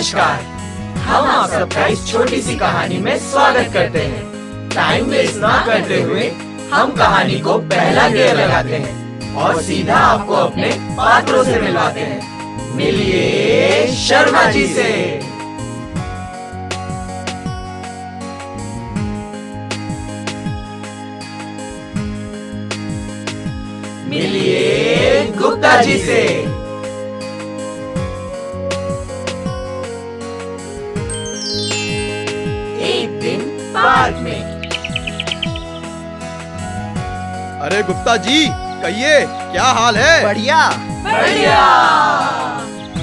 नमस्कार, हम आप सबका इस छोटी सी कहानी में स्वागत करते हैं। टाइम वेस्ट ना करते हुए हम कहानी को पहला गेयर लगाते हैं और सीधा आपको अपने पात्रों से मिलवाते हैं। मिलिए शर्मा जी से। मिलिए गुप्ता जी से। एक दिन पार्क में। अरे गुप्ता जी, कहिए क्या हाल है? बढ़िया। बढ़िया।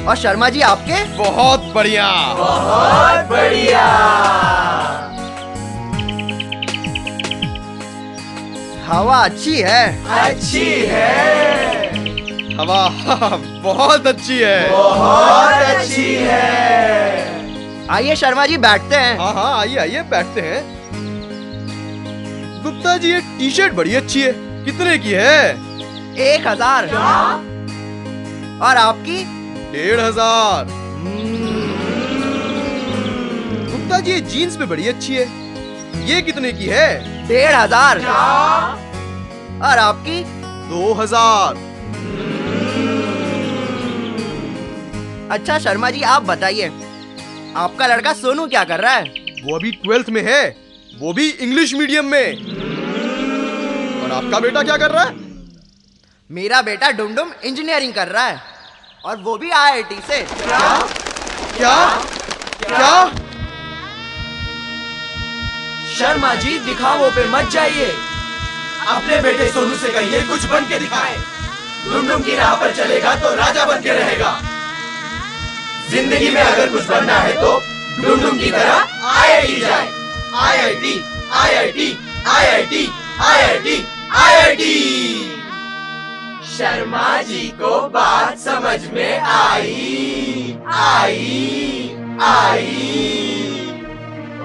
और शर्मा जी आपके? बहुत बढ़िया। बहुत बढ़िया। हवा अच्छी है। अच्छी है। हवा बहुत अच्छी है। बहुत अच्छी है। आइए शर्मा जी बैठते हैं। हाँ हाँ, आइए आइए बैठते हैं। गुप्ता जी, ये टी शर्ट बड़ी अच्छी है, कितने की है? 1000। और आपकी? 1500। गुप्ता जी, ये जीन्स भी बड़ी अच्छी है, ये कितने की है? 1500। और आपकी? 2000। अच्छा शर्मा जी आप बताइए, आपका लड़का सोनू क्या कर रहा है? वो अभी 12th में है, वो भी इंग्लिश मीडियम में। और आपका बेटा क्या कर रहा है? मेरा बेटा डुमडुम इंजीनियरिंग कर रहा है, और वो भी IIT से। क्या क्या क्या? शर्मा जी, दिखावों पे मत जाइए। अपने बेटे सोनू से कहिए कुछ बन के दिखाए। डुमडुम की राह पर चलेगा तो राजा बन के रहेगा। जिंदगी में अगर कुछ बनना है तो डुमडुम की तरह IIT जाए। IIT IIT IIT IIT IIT। Sharma ji को बात समझ में आई।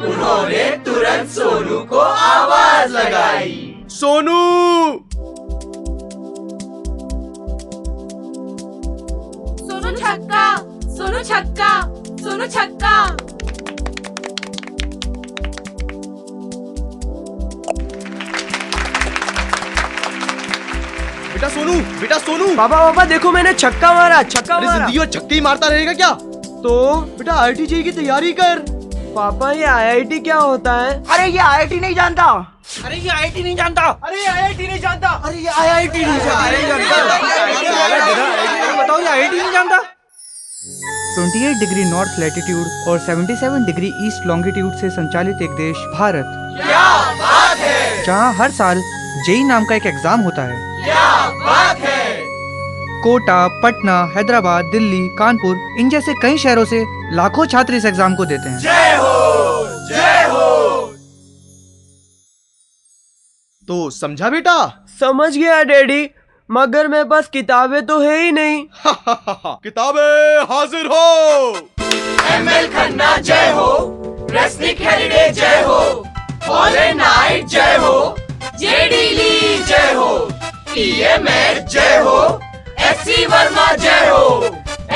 उन्होंने तुरंत सोनू को आवाज लगाई। सोनू! सोनू छक्का, सोनू छक्का, सोनू छक्का। बेटा सोनू, बेटा सोनू! पापा देखो मैंने छक्का मारा, छक्का अरे मारा। जिंदगी और छक्के ही मारता रहेगा क्या? तो बेटा IIT जेईई की तैयारी कर। पापा ये IIT क्या होता है? अरे ये IIT नहीं जानता। अरे ये IIT नहीं जानता। अरे IIT नहीं जानता। अरे ये IIT नहीं बताओ ये IIT नहीं जानता। 28 डिग्री नॉर्थ लैटिट्यूड और 77 डिग्री ईस्ट लॉन्गिट्यूड से संचालित एक देश भारत, क्या बात है। जहां हर साल जेई नाम का एक एग्जाम होता है। क्या बात है। कोटा, पटना, हैदराबाद, दिल्ली, कानपुर, इन जैसे कई शहरों से लाखों छात्र इस एग्जाम को देते हैं। जय हो, जय हो। तो समझा बेटा? समझ गया डैडी, मगर मेरे पास किताबें तो है ही नहीं। किताबें हाजिर हो। ML खन्ना जय हो। रेस्निक हेरिडे जय हो। हॉलैंड नाइट जय हो। JD ली जय हो। TMH जय हो। SC वर्मा जय हो।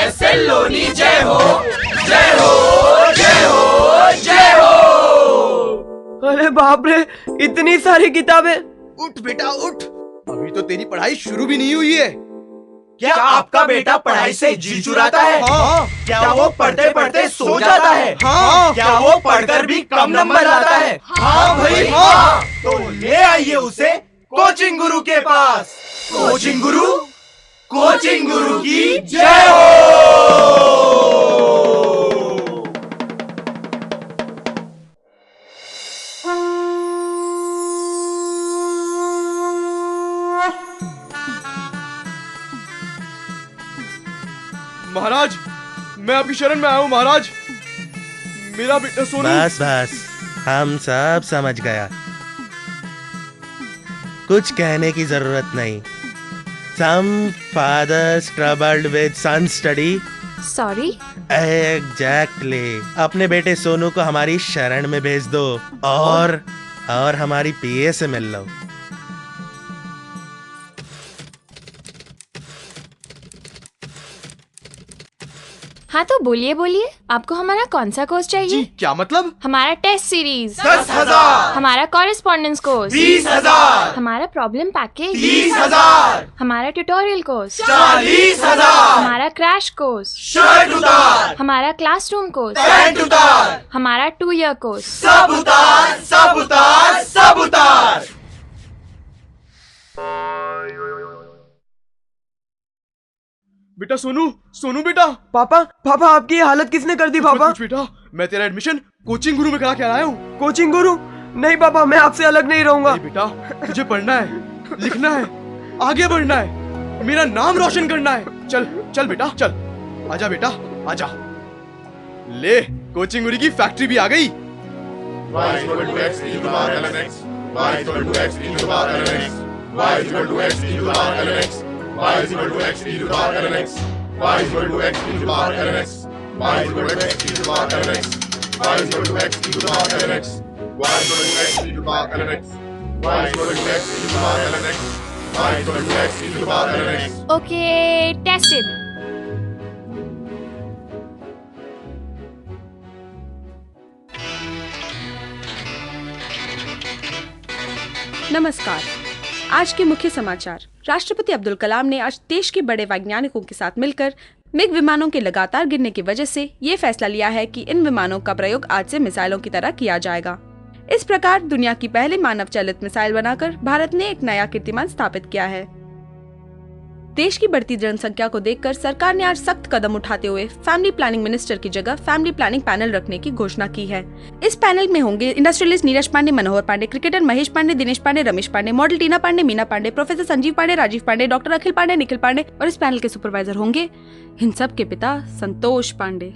SL लोनी जय हो। जय हो, जय हो, जय हो। अरे बाप रे, इतनी सारी किताबें। उठ बेटा उठ, अभी तो तेरी पढ़ाई शुरू भी नहीं हुई है। क्या आपका बेटा पढ़ाई से जी चुराता है? हाँ। क्या वो पढ़ते पढ़ते सो जाता है? हाँ। क्या वो पढ़कर भी कम नंबर लाता है? हाँ भाई हाँ। तो ले आइए उसे कोचिंग गुरु के पास। कोचिंग गुरु, कोचिंग गुरु की जय हो। महाराज, मैं आपकी शरण में आया हूँ महाराज। मेरा बेटा सोनू। बस बस, हम सब समझ गया, कुछ कहने की जरूरत नहीं। Some fathers troubled with son study। Sorry. Exactly। अपने बेटे सोनू को हमारी शरण में भेज दो और हमारी PA से मिल लो। हाँ तो बोलिए बोलिए, आपको हमारा कौन सा कोर्स चाहिए? जी क्या मतलब? हमारा टेस्ट सीरीज 10,000, हमारा कॉरेस्पॉन्डेंस कोर्स 20,000, हमारा प्रॉब्लम पैकेज 30,000, हमारा ट्यूटोरियल कोर्स 40,000, हमारा क्रैश कोर्स, शर्ट उतार, हमारा क्लासरूम कोर्स, पैंट उतार, हमारा 2 ईयर कोर्स। सब उतार, सब उतार, सब उतार। बेटा सोनू, सोनू बेटा। पापा पापा आपकी ये हालत किसने कर दी पापा? कुछ बेटा, मैं तेरा एडमिशन कोचिंग गुरु में करा के आया हूँ। कोचिंग गुरु? नहीं पापा, मैं आपसे अलग नहीं रहूंगा। नहीं बेटा, तुझे पढ़ना है, लिखना है, आगे बढ़ना है, मेरा नाम रोशन करना है। चल चल बेटा चल, आजा बेटा आजा। ले, कोचिंग गुरु की फैक्ट्री भी आ गई। Y is equal to x e to the power ln x. Y is equal to x e to the power ln x. Y is equal to x e to the power ln x. Y is equal to x e to the power ln x. Y is equal to x e to the power ln x. Y is equal to x e to the power ln x. Y is equal to x e to the power ln x. Y is equal to x e to the power ln x. Y is equal to x e to the power ln x. Y is equal to x e to the power ln x. Okay, tested. नमस्कार। आज के मुख्य समाचार। राष्ट्रपति अब्दुल कलाम ने आज देश के बड़े वैज्ञानिकों के साथ मिलकर मिग विमानों के लगातार गिरने की वजह से ये फैसला लिया है कि इन विमानों का प्रयोग आज से मिसाइलों की तरह किया जाएगा। इस प्रकार दुनिया की पहली मानव चालित मिसाइल बनाकर भारत ने एक नया कीर्तिमान स्थापित किया है। देश की बढ़ती जनसंख्या को देखकर सरकार ने आज सख्त कदम उठाते हुए फैमिली प्लानिंग मिनिस्टर की जगह फैमिली प्लानिंग पैनल रखने की घोषणा की है। इस पैनल में होंगे इंडस्ट्रियलिस्ट नीरज पांडे, मनोहर पांडे, क्रिकेटर महेश पांडे, दिनेश पांडे, रमेश पांडे, मॉडल टीना पांडे, मीना पांडे, प्रोफेसर संजीव पांडे, राजीव पांडे, डॉक्टर अखिल पांडे, निखिल पांडे और इस पैनल के सुपरवाइजर होंगे इन सब के पिता संतोष पांडे।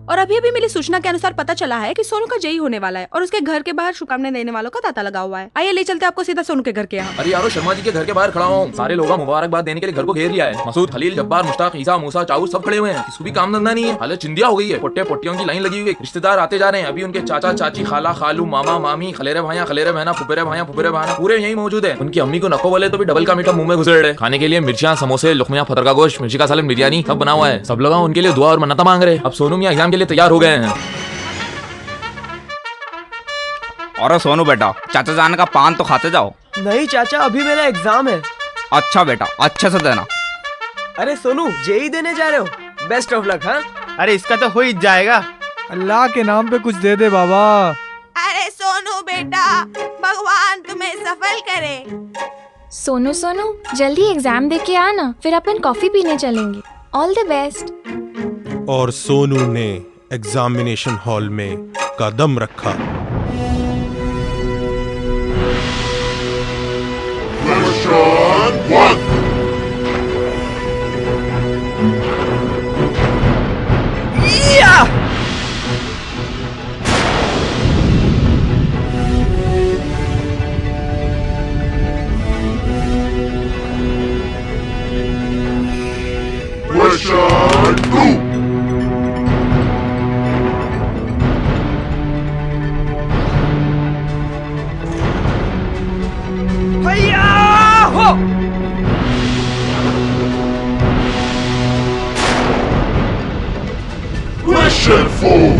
और अभी अभी मिली सूचना के अनुसार पता चला है कि सोनू का जेई होने वाला है और उसके घर के बाहर शुभकामनाएं देने वालों का तांता लगा हुआ है। आइए ले चलते आपको सीधा सोनू के घर के यहाँ। अरे यारो, शर्मा जी के घर के बाहर खड़ा हूँ। सारे लोग मुबारकबाद देने के लिए घर को घेर लिया है। मसूद, खलील, जब्बार, मुश्ताक, ईसा, मूसा, चाऊ सब खड़े हुए हैं। किसी भी काम धंधा नहीं है। हालत चिंदिया हो गई है। पुट्टे पुट्टियों की लाइन लगी हुई है। रिश्तेदार आते जा रहे हैं। अभी उनके चाचा चाची, खाला खालू, मामा मामी, खलेरे भाइयां, खलेरे बहना, फुफेरे भाइयां, फुफेरे बहना पूरे यही मौजूद है। उनकी अम्मी को नको बोले तो भी डबल का मीठा मुंह में घुसेड़ रहे। खाने के लिए मिर्चियां, समोसे, लुकमियां, फतर का गोश्त, मिर्ची का सालन, बिरयानी सब बना हुआ है। सब लोग उनके लिए दुआ और मन्नता मांग रहे। अब सोनू मियां एग्जाम के लिए तैयार हो गए हैं। और सोनू बेटा, चाचा जान का पान तो खाते जाओ। नहीं चाचा, अभी मेरा एग्जाम है। अच्छा बेटा, अच्छे से देना। अरे सोनू, जेई देने जा रहे हो? Best of luck. हाँ, अरे इसका तो हो ही जाएगा। अल्लाह के नाम पे कुछ दे दे बाबा। अरे सोनू बेटा, भगवान तुम्हें सफल करे। सोनू सोनू, जल्दी एग्जाम दे के आना, फिर अपन कॉफी पीने चलेंगे। All the best. और सोनू ने एग्जामिनेशन हॉल में कदम रखा। Question 1. Yeah! Question 2. Question 4.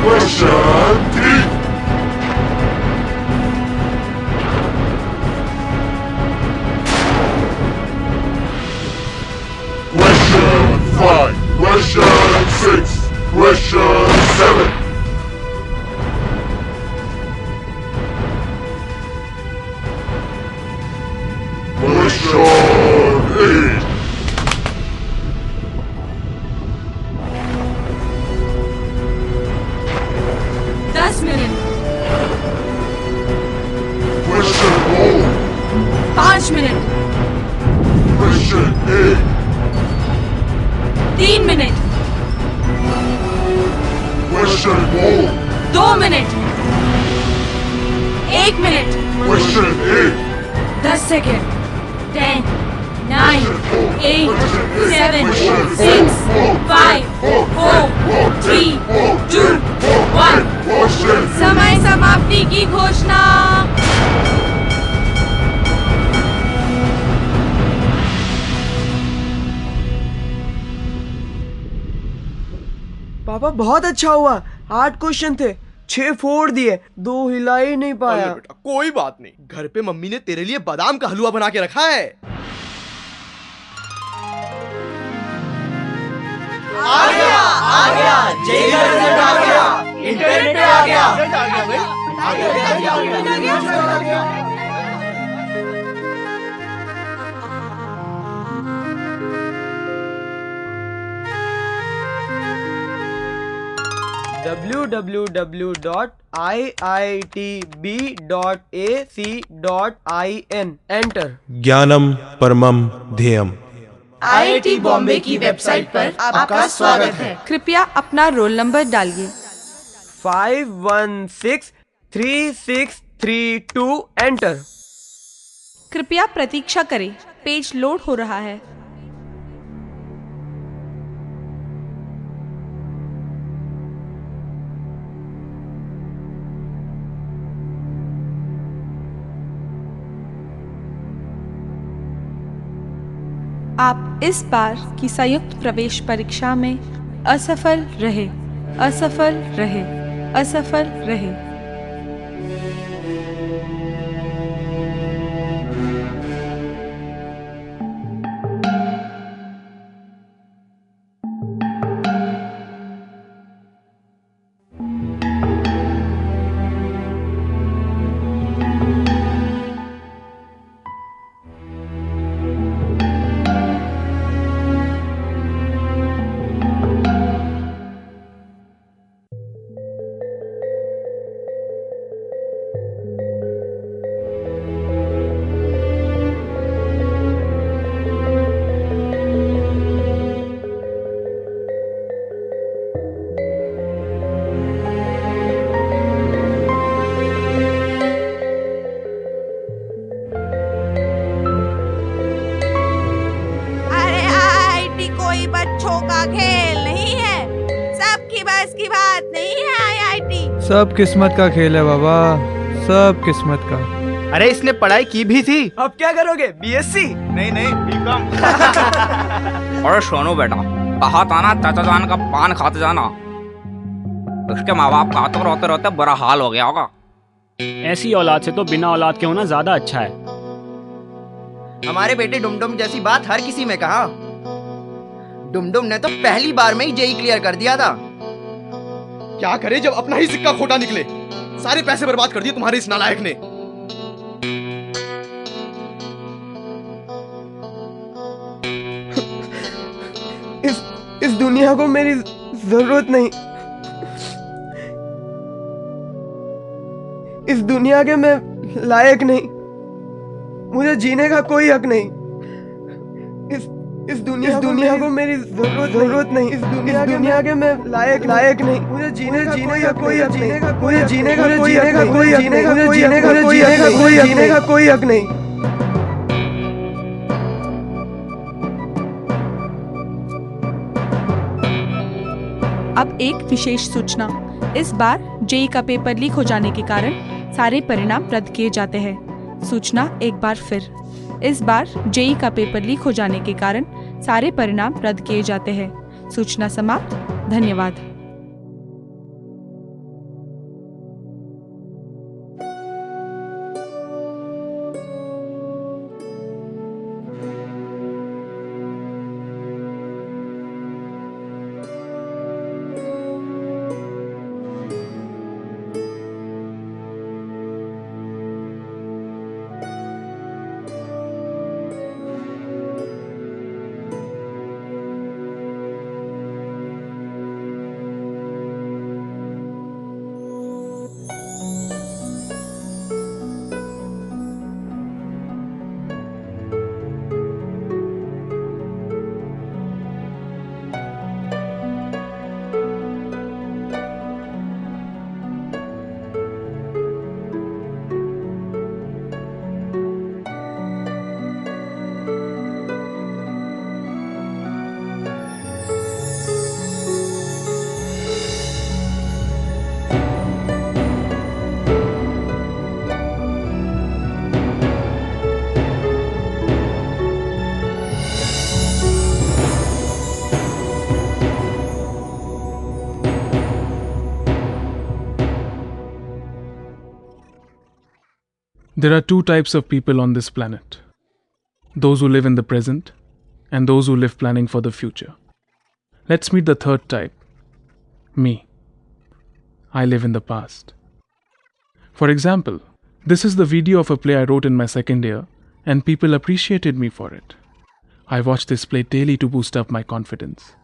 Question 3. Question 5. Question 6. Question 7. Question 8. Question 9. 5 minute. Question 8. 3 minute. Question 9. 2 minute. 1 minute. Question 8. 10 second. 10, 9, 8, 7, 6, 5, 4, 3, 2, पापा बहुत अच्छा हुआ, 8 क्वेश्चन थे, 6 फोड़ दिए, 2 हिला ही नहीं पाया। अरे बेटा कोई बात नहीं, घर पे मम्मी ने तेरे लिए बादाम का हलवा बना के रखा है। आ गया जेई का रिजल्ट आ गया, इंटरनेट पे आ गया, आ गया। www.iitb.ac.in enter. ज्ञानम परमम ध्येयम। आईआईटी बॉम्बे की वेबसाइट पर आपका स्वागत है। कृपया अपना रोल नंबर डालिए। 51636332 एंटर। कृपया प्रतीक्षा करें, पेज लोड हो रहा है। आप इस बार की संयुक्त प्रवेश परीक्षा में असफल रहे, असफल रहे, असफल रहे। सब किस्मत का खेल है बाबा, सब किस्मत का। अरे इसने पढ़ाई की भी थी। अब क्या करोगे, बीएससी? नहीं बीकॉम। और सोनू बेटा, कहा था ना चाचा जान का पान खाते जाना। उसके माँ बाप का तो रोते रोते बुरा हाल हो गया होगा। ऐसी औलाद से तो बिना औलाद के होना ज्यादा अच्छा है। हमारे बेटे डुमडुम जैसी बात हर किसी में कहा। डुमडुम ने तो पहली बार में ही जेई क्लियर कर दिया था। क्या करे जब अपना ही सिक्का खोटा निकले। सारे पैसे बर्बाद कर दिए तुम्हारे इस नालायक ने। इस दुनिया को मेरी जरूरत नहीं। इस दुनिया के मैं लायक नहीं। मुझे जीने का कोई हक नहीं। इस दुनिया को मेरी जरूरत नहीं। इस दुनिया के मैं लायक नहीं। मुझे जीने का कोई हक नहीं। मुझे जीने का कोई हक नहीं। अब एक विशेष सूचना। इस बार जेई का पेपर लीक हो जाने के कारण सारे परिणाम रद्द किए जाते हैं। सूचना एक बार फिर। इस बार जेई का पेपर लीक हो जाने के कारण सारे परिणाम रद्द किए जाते हैं। सूचना समाप्त। धन्यवाद। There are two types of people on this planet. Those who live in the present and those who live planning for the future. Let's meet the third type. Me. I live in the past. For example, this is the video of a play I wrote in my second year, and people appreciated me for it. I watched this play daily to boost up my confidence.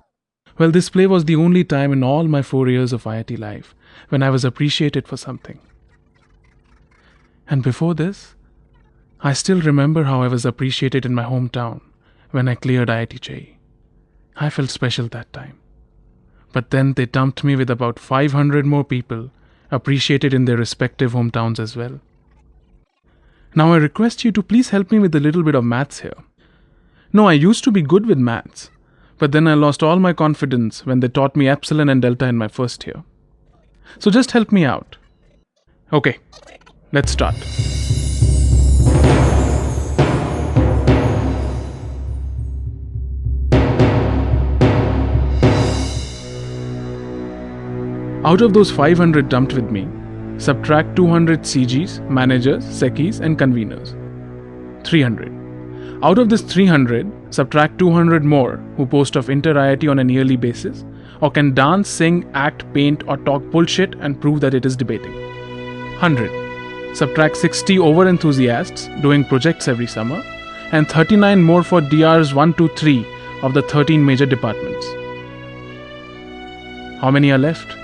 Well, this play was the only time in all my 4 years of IIT life when I was appreciated for something. And before this, I still remember how I was appreciated in my hometown when I cleared IIT JEE. I felt special that time. But then they dumped me with about 500 more people appreciated in their respective hometowns as well. Now I request you to please help me with a little bit of maths here. No, I used to be good with maths, but then I lost all my confidence when they taught me epsilon and delta in my first year. So just help me out. Okay, let's start. Out of those 500 dumped with me, subtract 200 CGs, managers, seckies and conveners. 300. Out of this 300, subtract 200 more who post off inter-IIT on a yearly basis or can dance, sing, act, paint or talk bullshit and prove that it is debating. 100. Subtract 60 over-enthusiasts doing projects every summer and 39 more for DRs 1, 2, 3 of the 13 major departments. How many are left?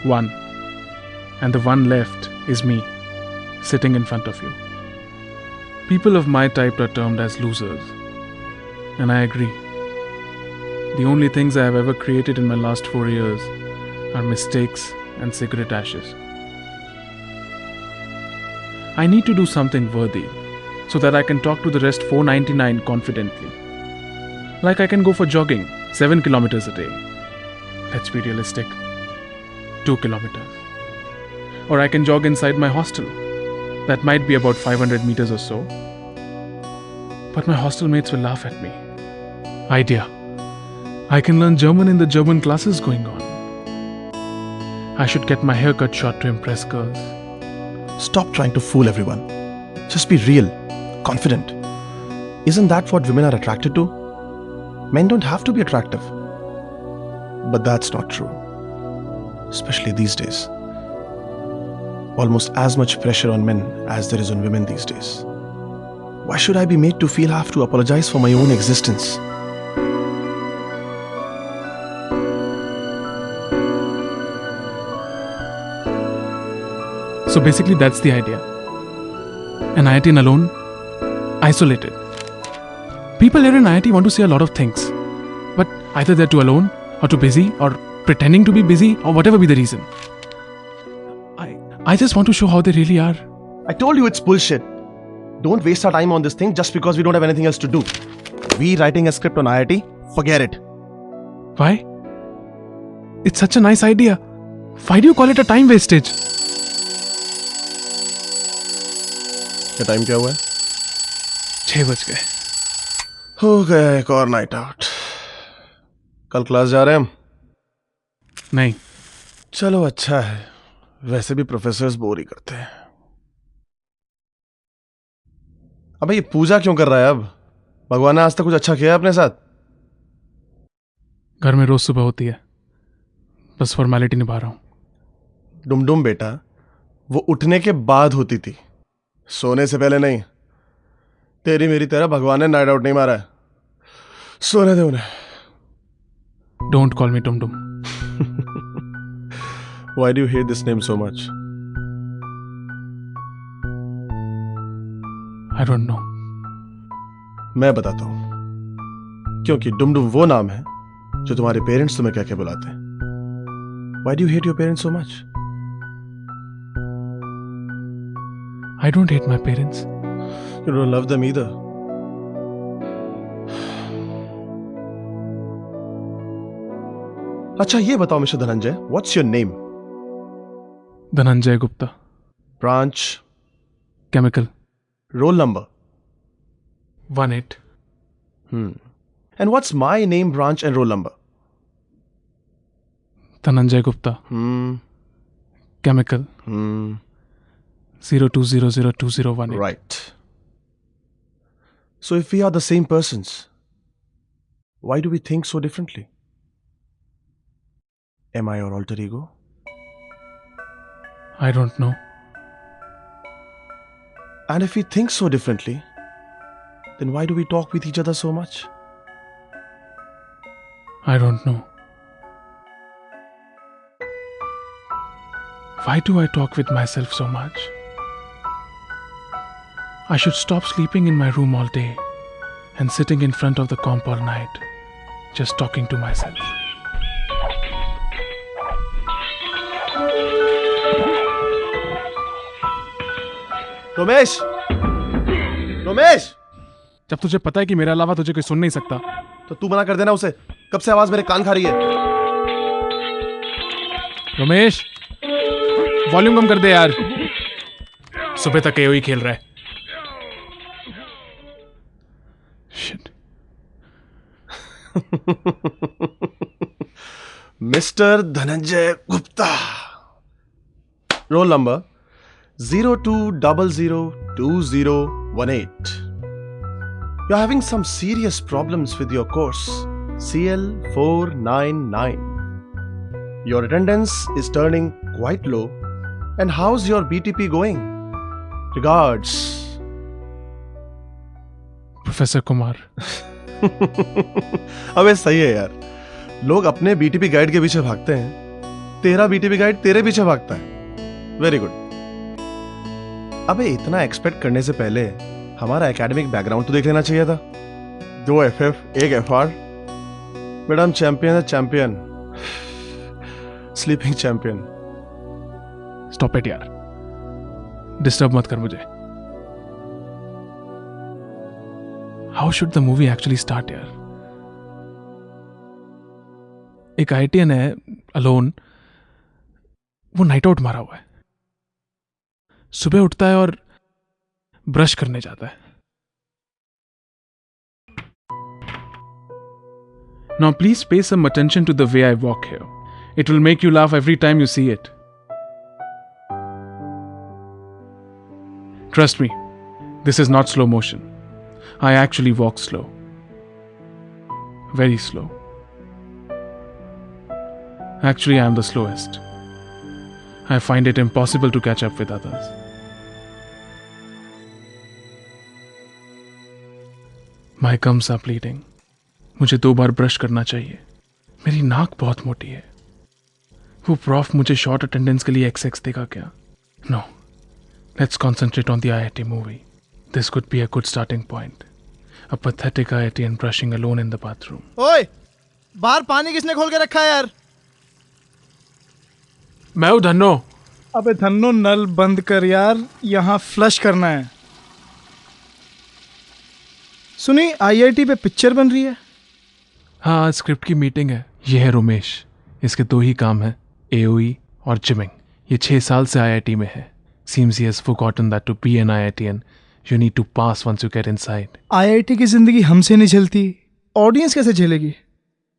1. And the one left is me, sitting in front of you. People of my type are termed as losers. And I agree. The only things I have ever created in my last 4 years are mistakes and cigarette ashes. I need to do something worthy so that I can talk to the rest 499 confidently. Like I can go for jogging 7 kilometers a day. Let's be realistic. 2 kilometers. Or I can jog inside my hostel. That might be about 500 meters or so. But my hostel mates will laugh at me. Idea. I can learn German in the German classes going on. I should get my hair cut short to impress girls. Stop trying to fool everyone. Just be real, confident. Isn't that what women are attracted to? Men don't have to be attractive. But that's not true. Especially these days. Almost as much pressure on men as there is on women these days. Why should I be made to feel I have to apologize for my own existence? So basically that's the idea. An IITian alone, isolated. People here in IIT want to say a lot of things. But either they're too alone, or too busy, or pretending to be busy, or whatever be the reason. I just want to show how they really are. I told you it's bullshit. Don't waste our time on this thing just because we don't have anything else to do. We writing a script on IIT? Forget it. Why? It's such a nice idea. Why do you call it a time wastage? क्या time क्या हुआ है? 6 बज गए. हो गया एक और नाइट आउट. कल क्लास जा रहे हैं हम? नहीं. चलो अच्छा है. वैसे भी प्रोफेसर्स बोर ही करते हैं. अबे ये पूजा क्यों कर रहा है अब? भगवान ने आज तक कुछ अच्छा किया है अपने साथ? घर में रोज सुबह होती है. बस फॉर्मेलिटी निभा रहा हूं. डुमडुम बेटा, वो उठने के बाद होती थी, सोने से पहले नहीं. तेरी मेरी तरह भगवान ने नाइट आउट नहीं मारा है. सोने दे उन्हें. Don't call me Dum Dum. Why do you hate this name so much? I don't know. मैं बताता हूं. क्योंकि डुमडुम वो नाम है जो तुम्हारे पेरेंट्स तुम्हें कह के बुलाते हैं. Why do you hate your parents so much? I don't hate my parents. You don't love them either. अच्छा ये बताओ mister Dhananjay, what's your name? Dhananjay Gupta. Branch? Chemical. Roll number? 18. And what's my name, branch and roll number? Dhananjay Gupta. Chemical. 02002018. Right. So if we are the same persons, why do we think so differently? Am I your alter ego? I don't know. And if we think so differently, then why do we talk with each other so much? I don't know. Why do I talk with myself so much? I should stop sleeping in my room all day and sitting in front of the comp all night, just talking to myself. Romesh! Romesh! जब तुझे पता है कि मेरे अलावा तुझे कोई सुन नहीं सकता, तो तू मना कर देना उसे। कब से आवाज मेरे कान खा रही है। रमेश, वॉल्यूम कम कर दे यार। सुबह तक एओई खेल रहा है। Shit. Mister Dhananjay Gupta, roll number 02002018. You're having some serious problems with your course, CL499. Your attendance is turning quite low. And how's your BTP going? Regards. Professor Kumar. अबे सही है यार, लोग अपने बीटीपी गाइड के पीछे भागते हैं, तेरा बीटीपी गाइड तेरे पीछे भागता है। Very good. अबे इतना एक्सपेक्ट करने से पहले हमारा एकेडमिक बैकग्राउंड तो देख लेना चाहिए था। 2 FF, 1 FR। मैडम चैंपियन है, champion, sleeping champion. Stop it यार, डिस्टर्ब मत कर मुझे। How should the movie actually start यार? एक आईटीएन है अलोन, वो नाइट आउट मारा हुआ है। सुबह उठता है और ब्रश करने जाता है। Now please pay some attention to the way I walk here. It will make you laugh every time you see it. Trust me, this is not slow motion. I actually walk slow. Very slow. Actually, I am the slowest. I find it impossible to catch up with others. My gums are bleeding. मुझे 2 बार brush करना चाहिए। मेरी नाक बहुत मोटी है। वो prof मुझे शॉर्ट अटेंडेंस के लिए XX देगा क्या? No. Let's concentrate on the IIT movie. This could be a good starting point. A pathetic IITian brushing alone in the bathroom. ओए, बाहर पानी किसने खोल के रखा है यार? मैं हूं धन्नो। अबे धन्नो, नल बंद कर यार, यहाँ फ्लश करना है। सुनी, IIT पे पिक्चर बन रही है। हाँ, स्क्रिप्ट की मीटिंग है। ये है रोमेश। इसके 2 ही काम है, AOE और जिमिंग। ये 6 साल से IIT में है। Seems he has forgotten that to be an IITian, you need to pass once you get inside. IIT की जिंदगी हमसे नहीं झेलती, ऑडियंस कैसे झेलेगी?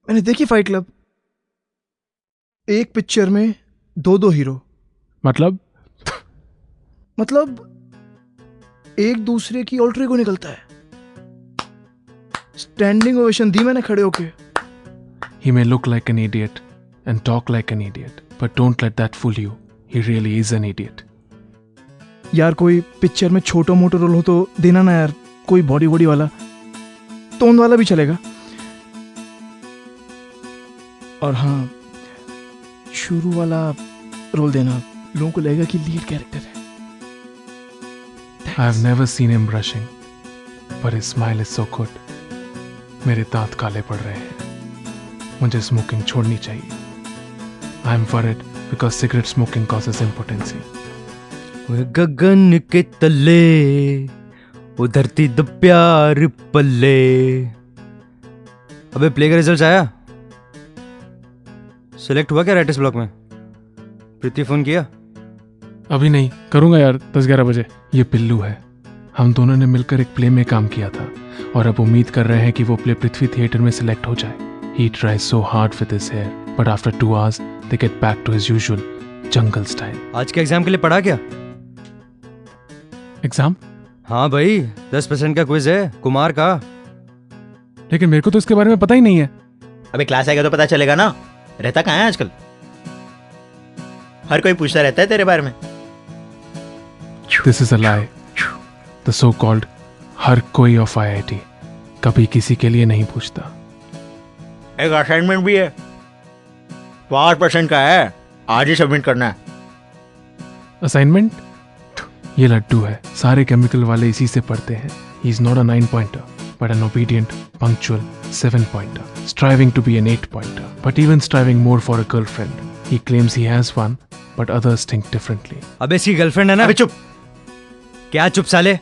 मैंने देखी फाइट क्लब, एक पिक्चर में 2 हीरो। मतलब एक दूसरे की ऑल्टर ईगो निकलता है। स्टैंडिंग ओवेशन दी मैंने खड़े होके। He may look like an idiot and talk like an idiot, but don't let that fool you. He really is an idiot. यार कोई पिक्चर में छोटा मोटा रोल हो तो देना ना यार, कोई बॉडी वाला, टोन वाला भी चलेगा। और हाँ, शुरू वाला रोल देना, लोगों को लगेगा कि लीड कैरेक्टर है। I have never seen him brushing, but his smile is so good. मेरे दांत काले पड़ रहे हैं। मुझे स्मोकिंग छोड़नी चाहिए। I am worried because cigarette smoking causes impotency. गगन के तले उधरती द प्यार पल्ले। अबे प्ले का रिजल्ट आया? सिलेक्ट हुआ क्या राइटर्स ब्लॉक में? प्रीति फोन किया? अभी नहीं, करूंगा यार 10-11 बजे। ये पिल्लू है। हम दोनों ने मिलकर एक प्ले में काम किया था और अब उम्मीद कर रहे हैं कि वो प्ले पृथ्वी थिएटर में सिलेक्ट हो जाए। He tries so hard with his hair, but after 2 hours, they get back to his usual jungle style. आज के एग्जाम के लिए पढ़ा क्या? एग्जाम? हाँ भाई, 10% का क्विज है कुमार का। लेकिन मेरे को तो इसके बारे में पता ही नहीं है। अबे क्लास आएगा तो पता चलेगा ना। रहता कहाँ है आजकल? हर कोई पूछता रहता है तेरे बारे में। This is a lie. The so-called हर कोई ऑफ IIT कभी किसी के लिए नहीं पूछता। एक असाइनमेंट भी है, 5% का है, आज ही सबमिट करना है। असाइनमेंट? ये लड्डू है, सारे केमिकल वाले इसी से पढ़ते हैं। He is not a 9-pointer, but an obedient, punctual 7-pointer, striving to be an 8-pointer, but even striving more for a girlfriend. He claims he has one, but others think differently. अबे इसकी girlfriend है ना? अबे चुप। क्या चुप साले?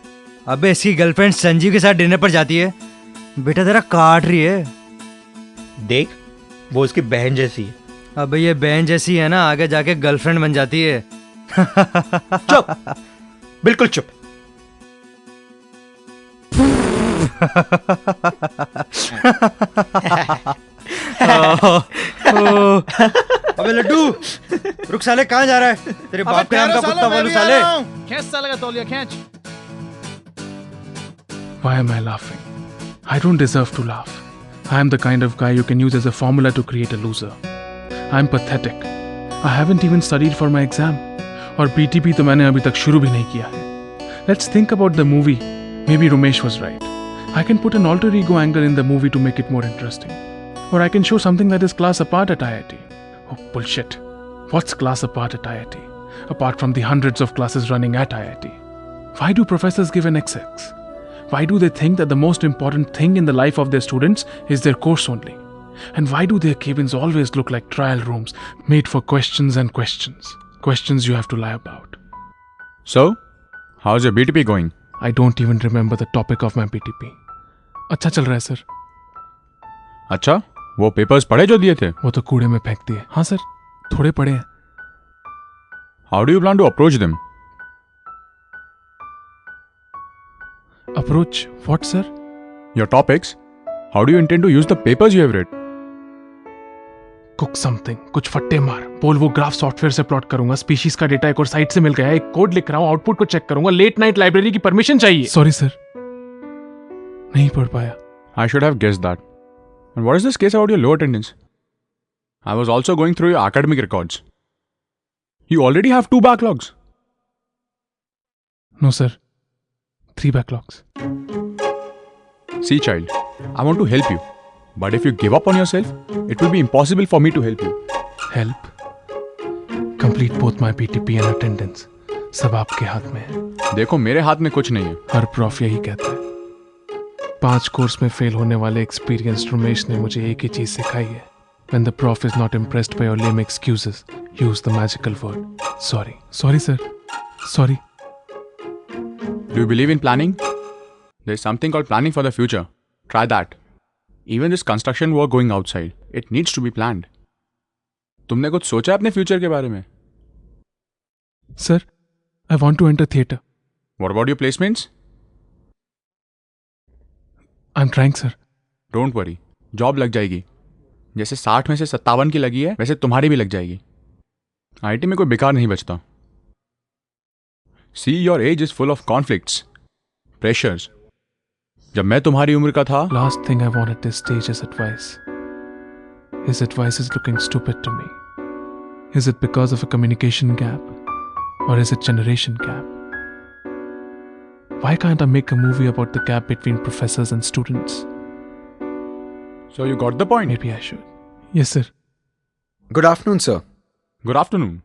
अबे इसकी गर्लफ्रेंड संजीव के साथ डिनर पर जाती है। बेटा तेरा काट रही है। देख, वो उसकी बहन जैसी है। अबे ये बहन जैसी है ना, आगे जाके गर्लफ्रेंड बन जाती है। चुप, बिल्कुल चुप। अबे लड्डू, रुक साले, कहाँ जा रहा है? तेरे बाप के नाम का कुत्ता वालू साले। खींच साले का तौलिया, खींच। Why am I laughing? I don't deserve to laugh. I am the kind of guy you can use as a formula to create a loser. I am pathetic. I haven't even studied for my exam. और BTP तो मैंने अभी तक शुरू भी नहीं किया है. Let's think about the movie. Maybe Ramesh was right. I can put an alter ego angle in the movie to make it more interesting. Or I can show something that is class apart at IIT. Oh, bullshit. What's class apart at IIT? Apart from the hundreds of classes running at IIT. Why do professors give an XX? Why do they think that the most important thing in the life of their students is their course only? And why do their cabins always look like trial rooms made for questions and questions? Questions you have to lie about. So, how's your BTP going? I don't even remember the topic of my BTP. अच्छा चल रहा है sir. अच्छा, वो papers पढ़े जो दिए थे? वो तो कूड़े में फेंक दिए। हाँ सर, थोड़े पढ़े हैं। How do you plan to approach them? Approach what, sir? Your topics. How do you intend to use the papers you have read? Cook something. कुछ फट्टे मार। बोल वो ग्राफ सॉफ्टवेयर से प्लॉट करूंगा, स्पीशीज का डेटा एक और साइट से मिल गया है, एक कोड लिख रहा हूँ, आउटपुट को चेक करूंगा, लेट नाइट लाइब्रेरी की परमिशन चाहिए। सॉरी सर, नहीं पढ़ पाया। I should have guessed that. And what is this case about your low attendance? I was also going through your academic records. You already have 2 backlogs. No sir, 3 backlogs. See child, I want to help you. But if you give up on yourself, it will be impossible for me to help you. Help? Complete both my BTP and attendance. सब आपके हाथ में है। देखो मेरे हाथ में कुछ नहीं है। हर प्रॉफ यही कहता है। 5 कोर्स में फेल होने वाले एक्सपीरियंस्ड रमेश ने मुझे एक ही चीज सिखाई है। When the prof is not impressed by your lame excuses, use the magical word. Sorry. Sorry, sir. Sorry. Do you believe in planning? There is something called planning for the future. Try that. Even this construction work going outside, it needs to be planned. तुमने कुछ सोचा अपने future के बारे में? Sir, I want to enter theatre. What about your placements? I'm trying, sir. Don't worry. Job लग जाएगी। जैसे 60 में से 57 की लगी है, वैसे तुम्हारी भी लग जाएगी। IIT में कोई बेकार नहीं बचता। See, your age is full of conflicts, pressures. जब मैं तुम्हारी उम्र का था, Last thing I want at this stage is advice. His advice is looking stupid to me. Is it because of a communication gap? Or is it generation gap? Why can't I make a movie about the gap between professors and students? So you got the point? Maybe I should. Yes, sir. Good afternoon, sir. Good afternoon.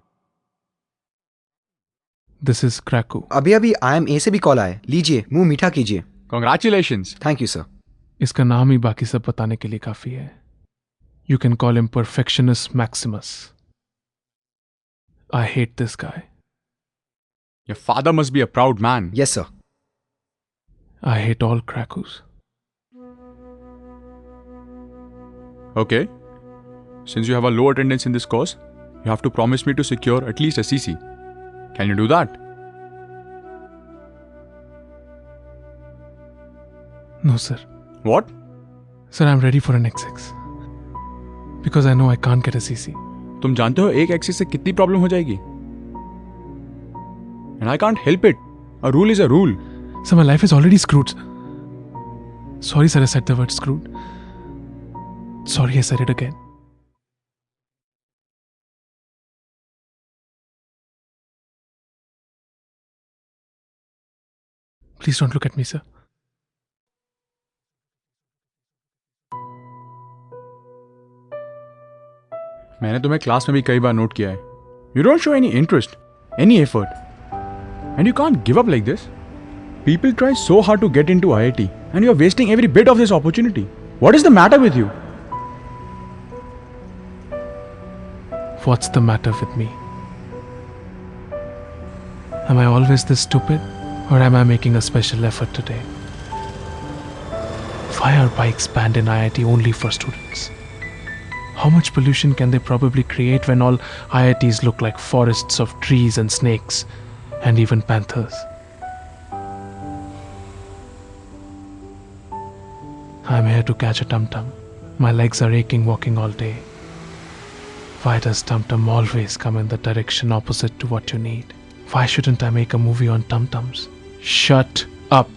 This is Krakow. अभी IMA से भी call आया। लीजिए, मुंह मीठा कीजिए। Congratulations. Thank you, sir. इसका नाम ही बाकी सब बताने के लिए काफी है। You can call him Perfectionist Maximus. I hate this guy. Your father must be a proud man. Yes, sir. I hate all Krakows. Okay. Since you have a low attendance in this course, you have to promise me to secure at least a CC. Can you do that? No, sir. What? Sir, I'm ready for an XX. Because I know I can't get a CC. तुम जानते हो एक axis से कितनी problem हो जाएगी? And I can't help it. A rule is a rule. Sir, my life is already screwed. Sorry, sir, I said the word screwed. Sorry, I said it again. Please don't look at me, sir. मैंने तुम्हें class में भी कई बार note किया है. You don't show any interest, any effort, and you can't give up like this. People try so hard to get into IIT, and you are wasting every bit of this opportunity. What is the matter with you? What's the matter with me? Am I always this stupid, or am I making a special effort today? Why are bikes banned in IIT only for students? How much pollution can they probably create when all IITs look like forests of trees and snakes, and even panthers? I'm here to catch a tum-tum. My legs are aching walking all day. Why does tum-tum always come in the direction opposite to what you need? Why shouldn't I make a movie on tum-tums? Shut up.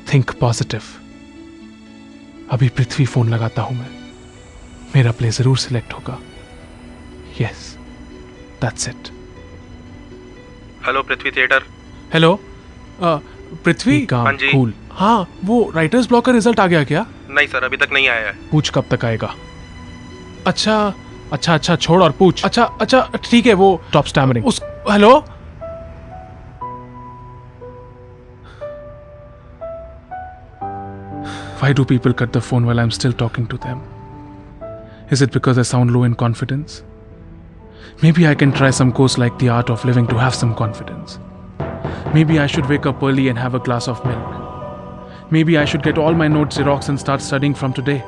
Think positive. अभी पृथ्वी phone लगाता हूं मैं. मेरा play जरूर select होगा. Yes, that's it. Hello Prithvi theatre. Hello Prithvi. हाँ जी. Cool. हाँ, वो राइटर्स ब्लॉक का रिजल्ट आ गया क्या? नहीं सर, अभी तक नहीं आया है. पूछ कब तक आएगा? अच्छा छोड़ और पूछ. अच्छा ठीक है. वो टॉप स्टैमरिंग उस. Hello. Why do people cut the phone while I'm still talking to them? Is it because I sound low in confidence? Maybe I can try some course like The Art of Living to have some confidence. Maybe I should wake up early and have a glass of milk. Maybe I should get all my notes Xerox and start studying from today.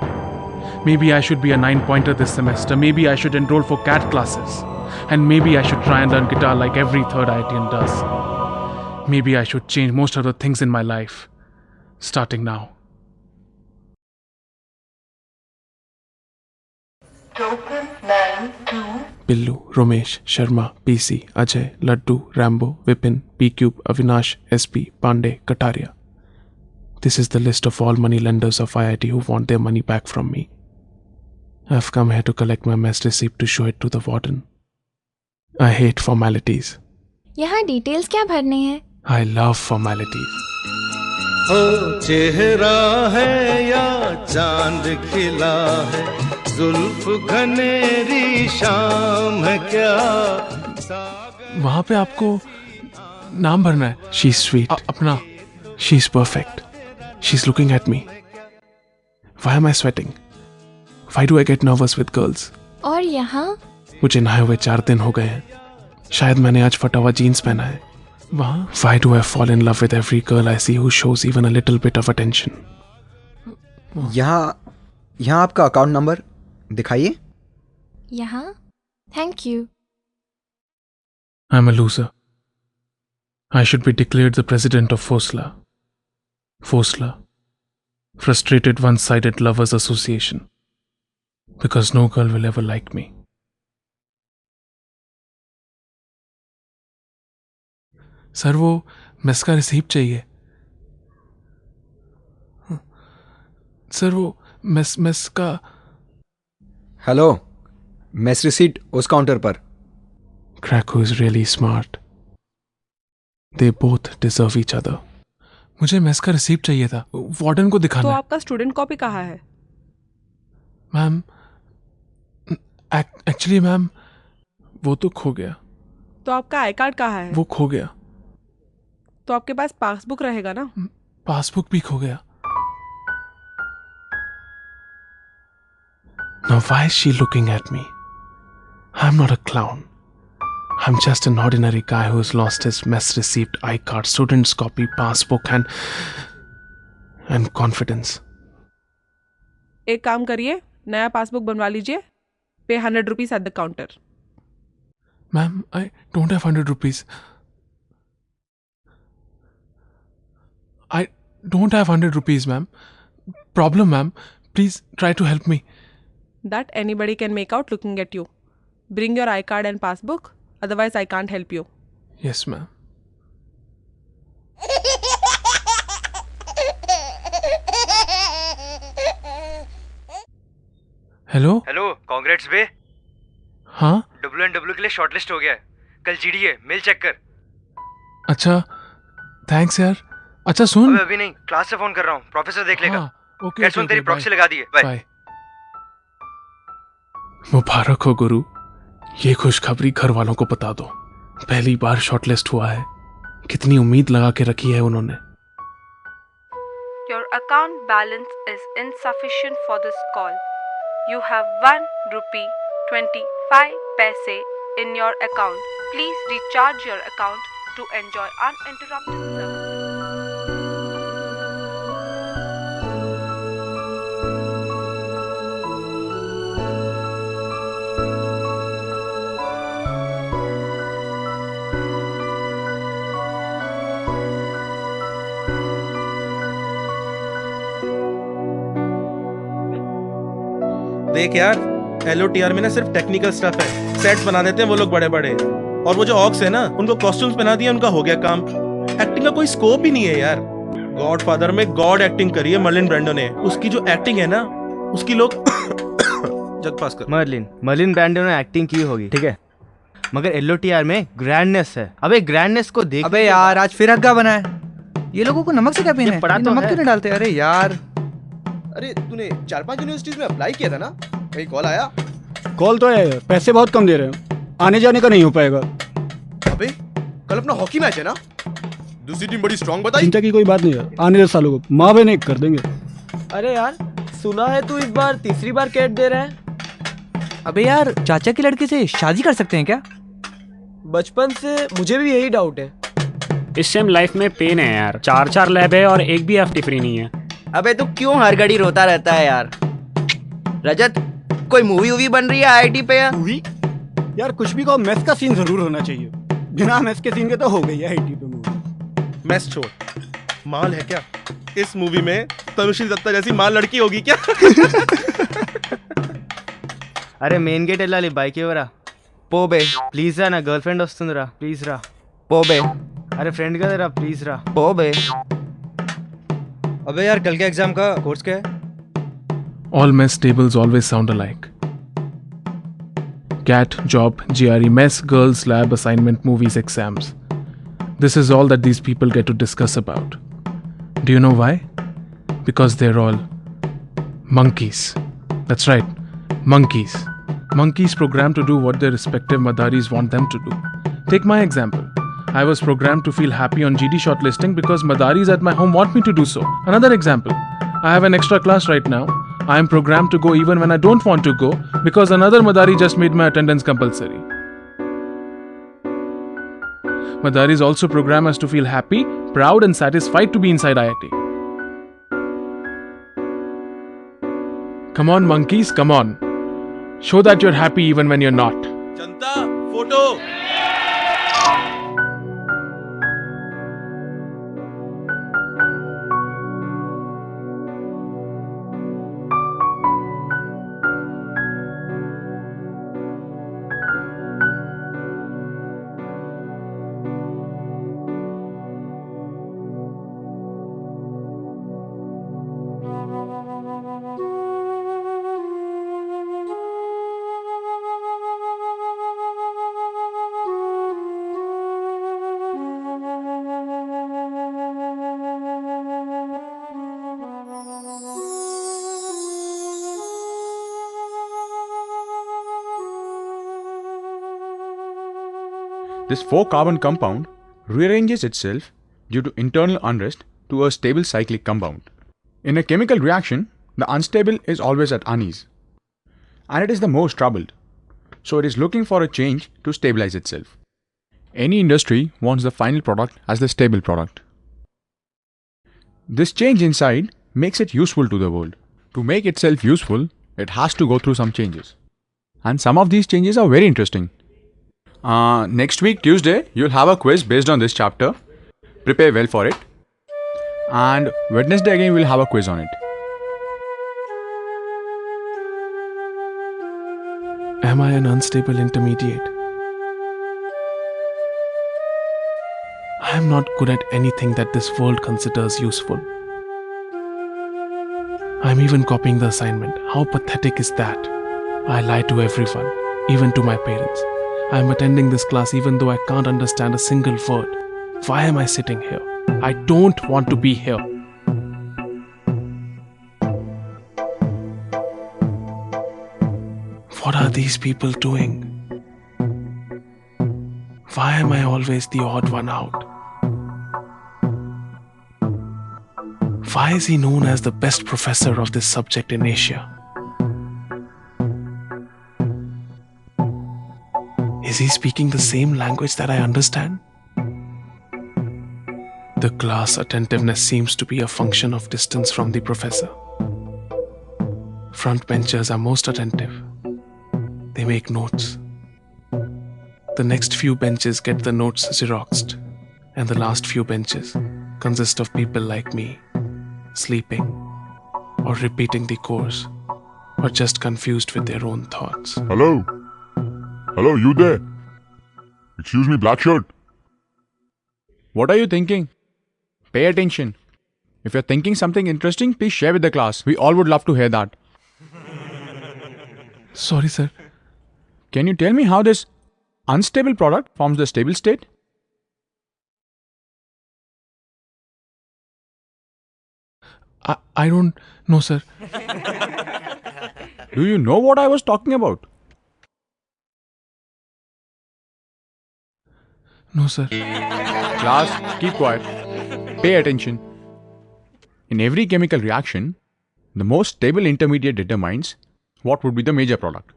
Maybe I should be a 9-pointer this semester. Maybe I should enroll for CAT classes. And maybe I should try and learn guitar like every third IITian does. Maybe I should change most of the things in my life, starting now. Billu, Romesh, Sharma, PC, Ajay, Laddu, Rambo, Vipin, P-Cube, Avinash, SP, Pandey, Kataria. This is the list of all money lenders of IIT who want their money back from me. I've come here to collect my mess receipt to show it to the warden. I hate formalities. यहाँ details क्या भरने हैं? I love formalities. हो चेहरा है या चांद खिला है, जुल्फ घनेरी शाम है क्या. वहाँ पे आपको नाम भरना है. She's sweet. अपना. She's perfect. She's looking at me. Why am I sweating? Why do I get nervous with girls? और यहाँ? मुझे नहाए हुए 4 दिन हो गए हैं. शायद मैंने आज फटा हुआ जीन्स पहना है. वहाँ? Why do I fall in love with every girl I see who shows even a little bit of attention? यहाँ आपका अकाउंट नंबर दिखाइए. यहाँ? Thank you. I'm a loser. I should be declared the president of FOSLA. FOSLA. Frustrated One-Sided Lovers Association. Because no girl will ever like me. Sir, वो mess का receipt चाहिए. Sir, वो mess का. Hello, mess receipt उस counter पर. Krakow is really smart. They both deserve each other. मुझे mess का receipt चाहिए था. वार्डन को दिखाना. तो आपका स्टूडेंट कॉपी कहाँ है? मैम, एक्चुअली मैम, वो तो खो गया. तो आपका आई कार्ड कहाँ है? वो खो गया. तो आपके पास पासबुक रहेगा ना? पासबुक भी खो गया. Now why is she looking at me? I'm not a clown. I'm just an ordinary guy who's lost his mess receipt, iCard, student's copy, passbook and confidence. एक काम करिए, नया पासबुक बनवा लीजिए. Pay 100 rupees at the counter. Ma'am, I don't have 100 rupees. I don't have 100 rupees, ma'am. Problem, ma'am. Please try to help me. That anybody can make out looking at you. Bring your iCard and passbook. Otherwise, I can't help you. Yes, ma'am. Hello hello, congrats bae. हाँ WNW के लिए shortlist हो गया है। कल GD है, mail check कर। अच्छा थैंक्स यार। अच्छा सुन। अबे अभी नहीं, क्लास से फोन कर रहा हूँ, प्रोफेसर देख लेगा। ओके क्या सुन, तेरी प्रॉक्सी लगा दी है। बाय। मुबारक हो गुरु, ये खुशखबरी घर वालों को बता दो। पहली बार शॉर्टलिस्ट हुआ है। कितनी उम्मीद लगा के रखी है उन्होंने। Your account balance is insufficient for this call. You have ₹1.25 in your account. Please recharge your account to enjoy uninterrupted service. देख यार, LOTR में ना सिर्फ टेक्निकल स्टफ है। सेट्स बना देते हैं वो लोग बड़े बड़े, और वो जो ऑक्स है ना, उनको कॉस्ट्यूम्स पहना दिया, उनका हो गया काम। एक्टिंग का कोई स्कोप ही नहीं है यार। गॉडफादर में गॉड एक्टिंग करी है मर्लिन ब्रैंडो ने। उसकी जो एक्टिंग है ना, उसकी लोग जग पास कर। मर्लिन ब्रैंडो ने एक्टिंग की होगी, ठीक है, मगर LOTR में ग्रैंडनेस है। अबे ग्रैंडनेस को देख। अबे यार, आज फिर हग्गा बना है। ये लोगों को नमक से क्या पीना है? पढ़ा तो नमक है। क्यों नहीं डालते? अरे यार, अरे तूने 4-5 यूनिवर्सिटीज में अप्लाई किया था ना, कहीं कॉल आया? कॉल तो है, पैसे बहुत कम दे रहे हैं, आने जाने का नहीं हो पाएगा। अबे कल अपना हॉकी मैच है ना, दूसरी टीम बड़ी स्ट्रांग बताई। चिंता की कोई बात नहीं है, आने दे सालों को, माँ बहन एक कर देंगे। अरे यार, सुना है तू इस बार तीसरी बार कैट दे रहा है। अबे यार, चाचा की लड़की से शादी कर सकते हैं क्या? बचपन से मुझे भी यही डाउट है। इस टाइम लाइफ में पेन है यार, 4 लैब है और एक भी FT फ्री नहीं है। अबे तू क्यों हर घड़ी रोता रहता है यार? रजत, कोई मूवी वूवी बन रही है IIT पे यार? मूवी? यार कुछ भी कहो, मैथ्स का सीन जरूर होना चाहिए। बिना मैथ्स के सीन के तो हो गई है IIT पे मूवी। मैथ्स छोड़, माल है क्या इस मूवी में? तनुश्री दत्ता जैसी माल लड़की होगी क्या? अरे मेन गेट వెళ్ళాలి బైక్ ఎవరా పోబే ప్లీజ్ రా నా గర్ల్ ఫ్రెండ్ వస్తుందిరా ప్లీజ్ రా పోబే अरे फ्रेंड कदरा प्लीज रा పోబే अबे यार, कल के एग्जाम का कोर्स क्या है? All mess tables always sound alike. CAT, job, GRE, mess, girls, lab, assignment, movies, exams. This is all that these people get to discuss about. Do you know why? Because they're all monkeys. That's right, monkeys. Monkeys programmed to do what their respective madaris want them to do. Take my example. I was programmed to feel happy on GD shortlisting because madaris at my home want me to do so. Another example. I have an extra class right now. I am programmed to go even when I don't want to go because another madari just made my attendance compulsory. Madaris also program us to feel happy, proud and satisfied to be inside IIT. Come on monkeys, come on. Show that you're happy even when you're not. Janata photo. This 4-carbon compound rearranges itself due to internal unrest to a stable cyclic compound. In a chemical reaction, the unstable is always at unease, and it is the most troubled, so it is looking for a change to stabilize itself. Any industry wants the final product as the stable product. This change inside makes it useful to the world. To make itself useful, it has to go through some changes. And some of these changes are very interesting. Next week, Tuesday, you'll have a quiz based on this chapter. Prepare well for it. And Wednesday again, we'll have a quiz on it. Am I an unstable intermediate? I am not good at anything that this world considers useful. I'm even copying the assignment. How pathetic is that? I lie to everyone, even to my parents. I'm attending this class even though I can't understand a single word. Why am I sitting here? I don't want to be here. What are these people doing? Why am I always the odd one out? Why is he known as the best professor of this subject in Asia? Is he speaking the same language that I understand? The class attentiveness seems to be a function of distance from the professor. Front benchers are most attentive. They make notes. The next few benches get the notes xeroxed, and the last few benches consist of people like me, sleeping, or repeating the course, or just confused with their own thoughts. Hello? Hello, you there? Excuse me, black shirt. What are you thinking? Pay attention. If you're thinking something interesting, please share with the class. We all would love to hear that. Sorry, sir. Can you tell me how this unstable product forms the stable state? I don't know, sir. Do you know what I was talking about? No, sir. Class, keep quiet. Pay attention. In every chemical reaction, the most stable intermediate determines what would be the major product.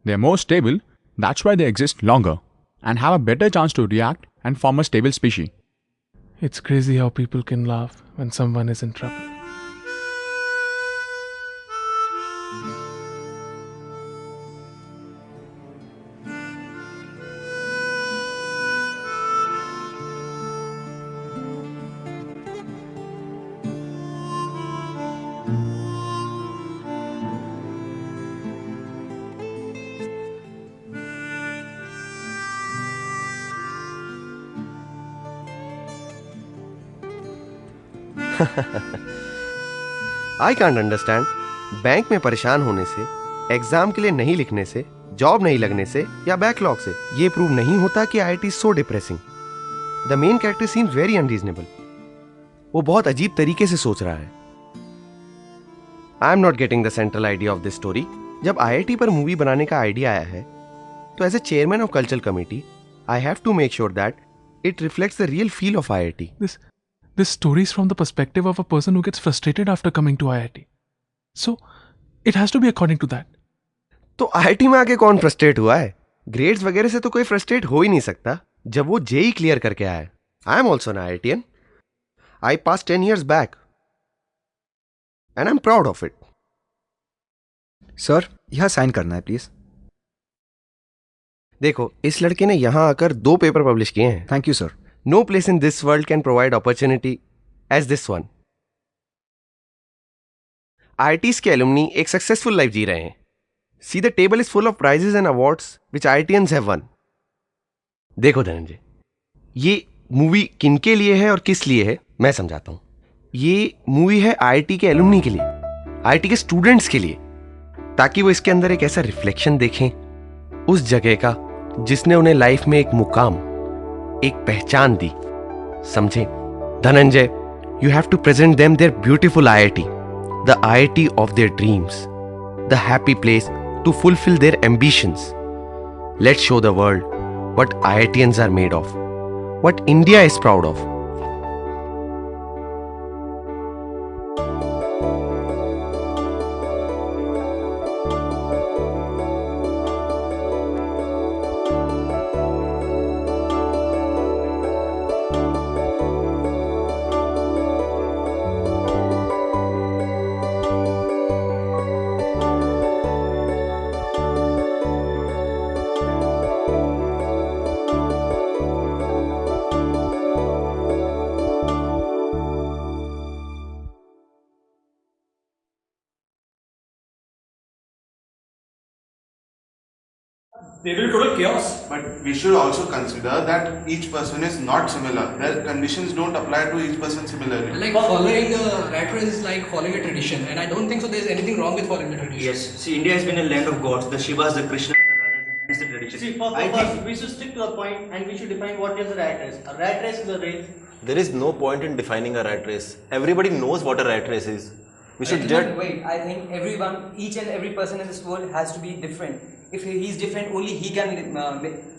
They are more stable, that's why they exist longer and have a better chance to react and form a stable species. It's crazy how people can laugh when someone is in trouble. I can't understand bank में परेशान होने से, exam के लिए नहीं लिखने से, job नहीं लगने से या बैकलॉग से ये प्रूव नहीं होता कि IIT is so depressing. The main character seems very unreasonable. वो बहुत अजीब तरीके से सोच रहा है. I am not getting the central idea of this story. जब आईआईटी पर मूवी बनाने का आइडिया आया है तो as a chairman of cultural committee I have to make sure that it reflects the real feel of IIT. This story is from the perspective of a person who gets frustrated after coming to IIT. So, it has to be according to that. तो IIT में आके कौन frustrate हुआ है? Grades वगैरह से तो कोई फ्रस्ट्रेट हो ही नहीं सकता जब वो जेई क्लियर करके आया है. I am also an IITian. I passed 10 years back. And I'm proud of it. Sir, यहाँ साइन करना है प्लीज. देखो, इस लड़के ने यहाँ आकर 2 पेपर पब्लिश किए हैं. Thank you sir. No place in this world can provide opportunity as this one. IITs के alumni एक सक्सेसफुल लाइफ जी रहे हैं. See the table is full of prizes and awards which IITians have won. देखो धनंजय, ये movie किनके लिए है और किस लिए है मैं समझाता हूं. ये मूवी है IIT के alumni के लिए, IIT के स्टूडेंट्स के लिए, ताकि वो इसके अंदर एक ऐसा रिफ्लेक्शन देखें उस जगह का जिसने उन्हें लाइफ में एक मुकाम, एक पहचान दी. समझे Dhananjay? You have to present them their beautiful IIT, the IIT of their dreams, the happy place to fulfil their ambitions. Let's show the world what IITians are made of, what India is proud of. They will total chaos. But we should also consider that each person is not similar. Their conditions don't apply to each person similarly. Like following a rat race is like following a tradition, and I don't think so. There's anything wrong with following the tradition. Yes. See, India has been a land of gods. The Shivas, the Krishnas, the Radhas, and hence the tradition. See, I think we should stick to the point and we should define what is a rat race. A rat race is a race. There is no point in defining a rat race. Everybody knows what a rat race is. We should just wait. I think everyone, each and every person in this world has to be different. If he's different, only he can.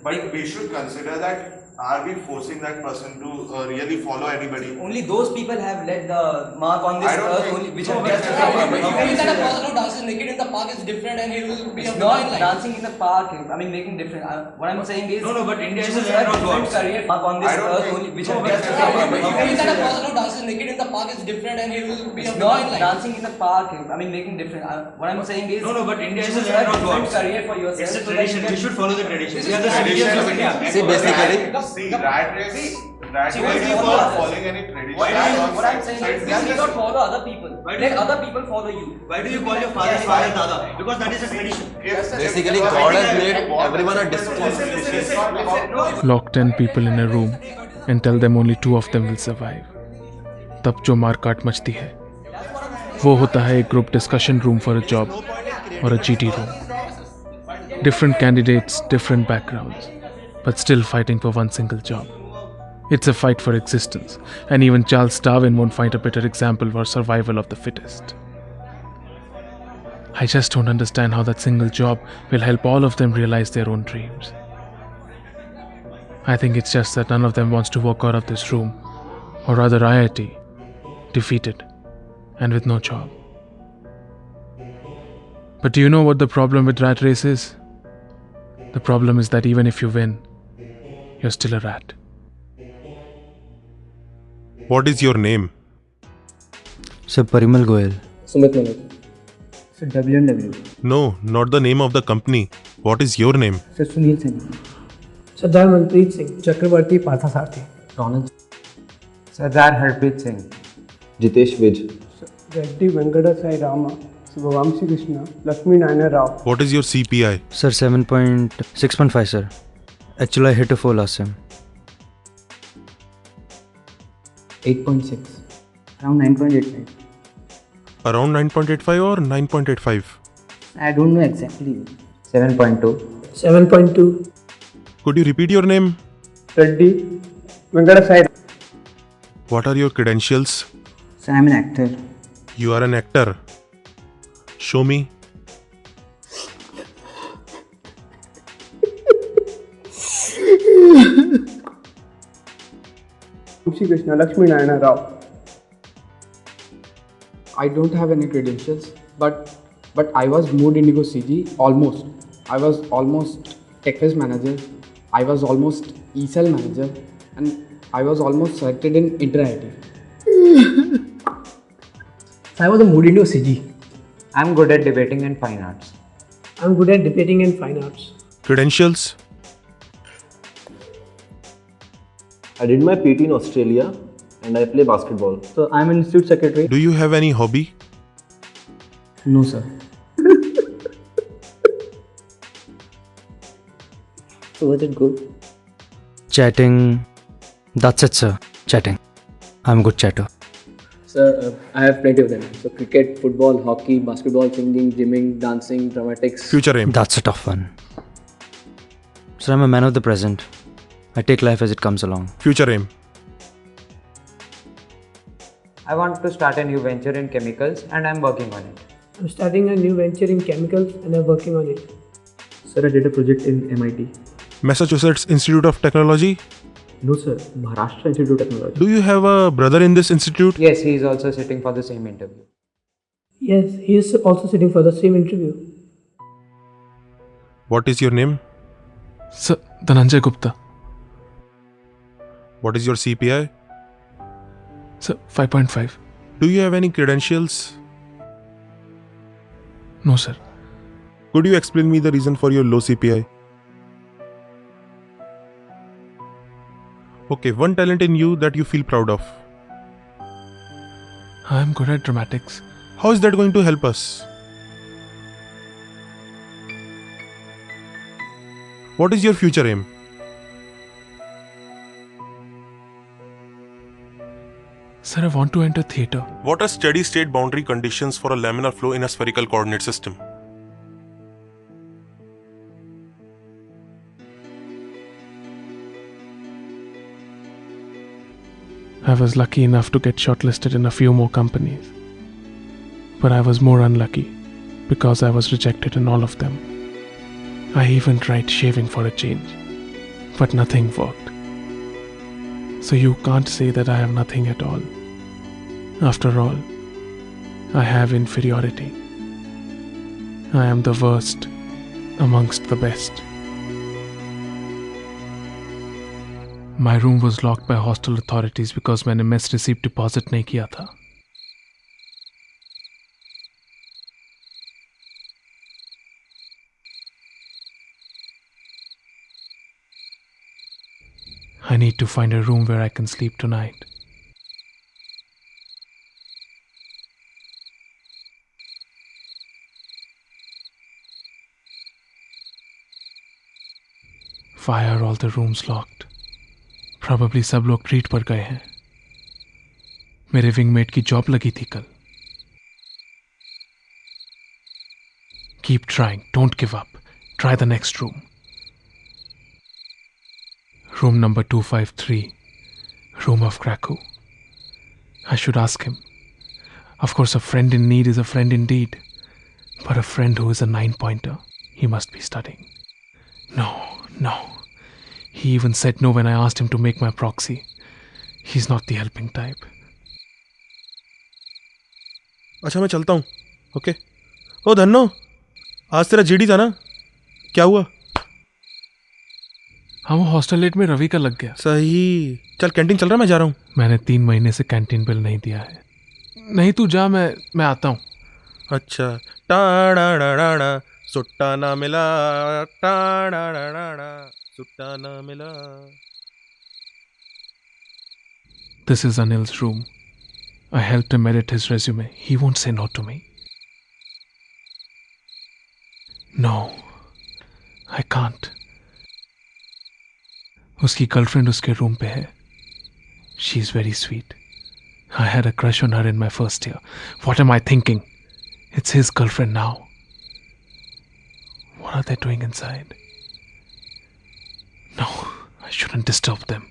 But we should consider that. Are we forcing that person to really follow anybody? Only those people have led the mark on this earth, only which have left. Maybe that a person who dances naked in the park is different, and he will be It's a not blind dancing in the park. I mean, making different. What I'm saying is, No, but India is a choose land of different gods. career mark on this I don't earth, think- only which No, have but left. Maybe that a person who dances naked in the park is different, and he will be It's a not blind. dancing in the park. I mean, making different. What I'm saying is, No, but India is a choose land of different gods. career for yourself. It's a so that tradition. you We can- should follow the tradition. This We is are the citizens of India. see basically. See, rat race. Rat See, race why do is you not follow following any tradition. What I'm saying is, you need not follow other people. Let other people follow you. Why do you call your father's father Dada? Because that is a tradition. Basically, God has made everyone a distinct. Lock 10 people in a room and tell them only 2 of them will survive. तब जो मारकाट मचती है वो होता है एक group discussion room for a job और अ GT room. Different candidates, different backgrounds, but still fighting for one single job. It's a fight for existence, and even Charles Darwin won't find a better example for survival of the fittest. I just don't understand how that single job will help all of them realize their own dreams. I think it's just that none of them wants to walk out of this room, or rather IIT, defeated and with no job. But do you know what the problem with rat race is? The problem is that even if you win, you're still a rat. What is your name? Sir, Parimal Goyal. Sumit Manoj. Sir, W&W. No, not the name of the company. What is your name? Sir, Sunil Singh. Sardar Manpreet Singh. Chakravarti Parthasarathy. Ronald. Sardar Harpreet Singh. Jitesh Vij. Reddy Venkata Sai Rama. Vamsi Krishna. Lakshmi Narayana Rao. What is your CPI? Sir, 6.5, sir. Actually, I hit a 4 last time. 8.6. Around 9.85. Around 9.85 or 9.85? I don't know exactly. 7.2. 7.2. Could you repeat your name? Reddy Venkata Sai. What are your credentials? So I'm an actor. You are an actor. Show me. Vamsi Krishna. Lakshmi Narayana Rao. I don't have any credentials, but I was Mood Indigo CG almost. I was almost TechFest manager. I was almost ESL manager, and I was almost selected in Inter-IT. I was a Mood Indigo CG. I'm good at debating and fine arts. I'm good at debating and fine arts. Credentials? I did my PT in Australia and I play basketball. So I'm an institute secretary. Do you have any hobby? No, sir. So was it good? Chatting. That's it, sir. Chatting. I'm a good chatter. Sir, I have plenty of them. So cricket, football, hockey, basketball, singing, gymming, dancing, dramatics. Future aim? That's a tough one. Sir, I'm a man of the present. I take life as it comes along. Future aim? I want to start a new venture in chemicals, and I'm working on it. I'm starting a new venture in chemicals and I'm working on it. Sir, I did a project in MIT. Massachusetts Institute of Technology? No, sir. Maharashtra Institute of Technology. Do you have a brother in this institute? Yes, he is also sitting for the same interview. Yes, he is also sitting for the same interview. What is your name? Sir, Dhananjay Gupta. What is your CPI? Sir, 5.5. Do you have any credentials? No, sir. Could you explain me the reason for your low CPI? Okay, one talent in you that you feel proud of. I'm good at dramatics. How is that going to help us? What is your future aim? Sir, I want to enter theatre. What are steady state boundary conditions for a laminar flow in a spherical coordinate system? I was lucky enough to get shortlisted in a few more companies. But I was more unlucky because I was rejected in all of them. I even tried shaving for a change, but nothing worked. So you can't say that I have nothing at all. After all, I have inferiority. I am the worst amongst the best. My room was locked by hostel authorities because मैंने mess receipt deposit नहीं किया था. I need to find a room where I can sleep tonight. Why are all the rooms locked? Probably सब लोग treat पर गए हैं. मेरे विंगमेट की जॉब लगी थी कल. Keep trying, don't give up. Try the next room. Room number 253. Room of Krakow. I should ask him. Of course, a friend in need is a friend indeed. But a friend who is a 9-pointer, he must be studying. No. He even said no when I asked him to make my proxy. He's not the helping type. अच्छा मैं चलता हूँ. Okay. ओ धन्नो, आज तेरा GD था ना? क्या हुआ? हाँ, वो हॉस्टल लेट में रवि का लग गया. सही. चल कैंटीन चल रहा, मैं जा रहा हूँ. मैंने 3 महीने से कैंटीन बिल नहीं दिया है. नहीं तू जा, मैं आता हूँ. अच्छा. टाड़ा सुट्टा ना मिला, टाड़ा सुट्टा ना मिला. This is Anil's room. I helped him edit his resume. He won't say no to me. No, I can't. उसकी गर्लफ्रेंड उसके रूम पे है. She is very sweet. I had a crush on her in my first year. What am I thinking? It's his girlfriend now. What are they doing inside? No, I shouldn't disturb them.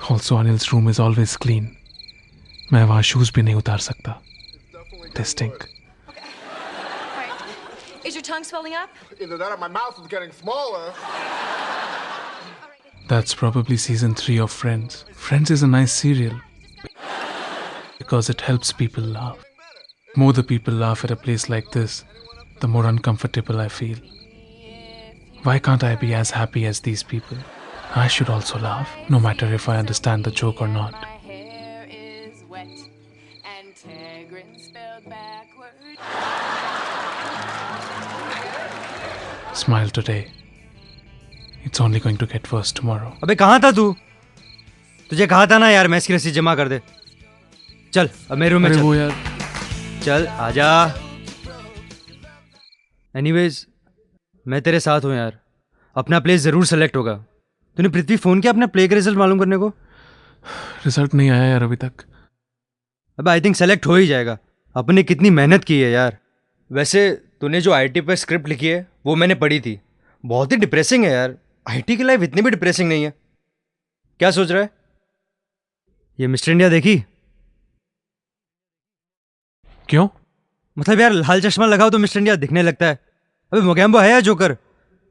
Also, Anil's room is always clean. मैं वहाँ shoes भी नहीं उतार सकता. They stink. Is your tongue swelling up? Either that or my mouth is getting smaller. That's probably season 3 of Friends. Friends is a nice serial because it helps people laugh. More the people laugh at a place like this, the more uncomfortable I feel. Why can't I be as happy as these people? I should also laugh, no matter if I understand the joke or not. Smile today. It's only going to get worse tomorrow. अबे कहाँ था तू? तुझे कहा था ना यार match की रसीद जमा कर दे. चल अब मेरे रूम में चल. वो यार. चल आजा. एनीवेज मैं तेरे साथ हूँ यार. अपना प्लेस जरूर सेलेक्ट होगा. तूने पृथ्वी फोन किया अपने प्ले का रिजल्ट मालूम करने को? रिजल्ट नहीं आया यार अभी तक. अब आई थिंक सेलेक्ट हो ही जाएगा. अपने कितनी मेहनत की है यार. वैसे तूने जो आईटी पे स्क्रिप्ट लिखी है वो मैंने पढ़ी थी. बहुत ही डिप्रेसिंग है यार. आईटी की लाइफ इतनी भी डिप्रेसिंग नहीं है. क्या सोच रहा है? ये मिस्टर इंडिया देखी? क्यों? मतलब यार लाल चश्मा लगाओ तो मिस्टर इंडिया दिखने लगता है. अबे मोगैम्बो है या जोकर?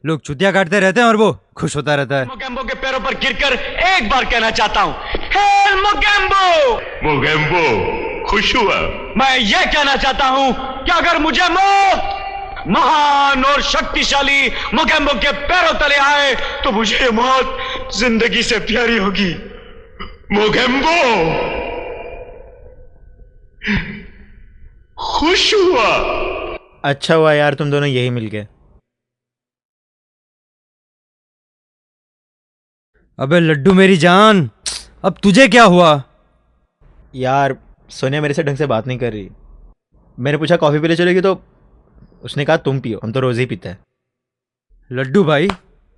लोग चुतिया काटते रहते हैं और वो खुश होता रहता है. मोगैम्बो के पैरों पर गिरकर एक बार कहना चाहता हूं, हेल मोगैम्बो! मोगैम्बो खुश हुआ. मैं ये कहना चाहता हूं कि अगर मुझे मौत महान और शक्तिशाली मोगैम्बो के पैरों तले आए तो मुझे ये मौत जिंदगी से प्यारी होगी. मोगैम्बो खुश हुआ. अच्छा हुआ यार तुम दोनों यही मिल गए. अबे लड्डू मेरी जान, अब तुझे क्या हुआ? यार सोनिया मेरे से ढंग से बात नहीं कर रही. मैंने पूछा कॉफी पीने चलेगी तो उसने कहा तुम पियो, हम तो रोज ही पीते हैं. लड्डू भाई,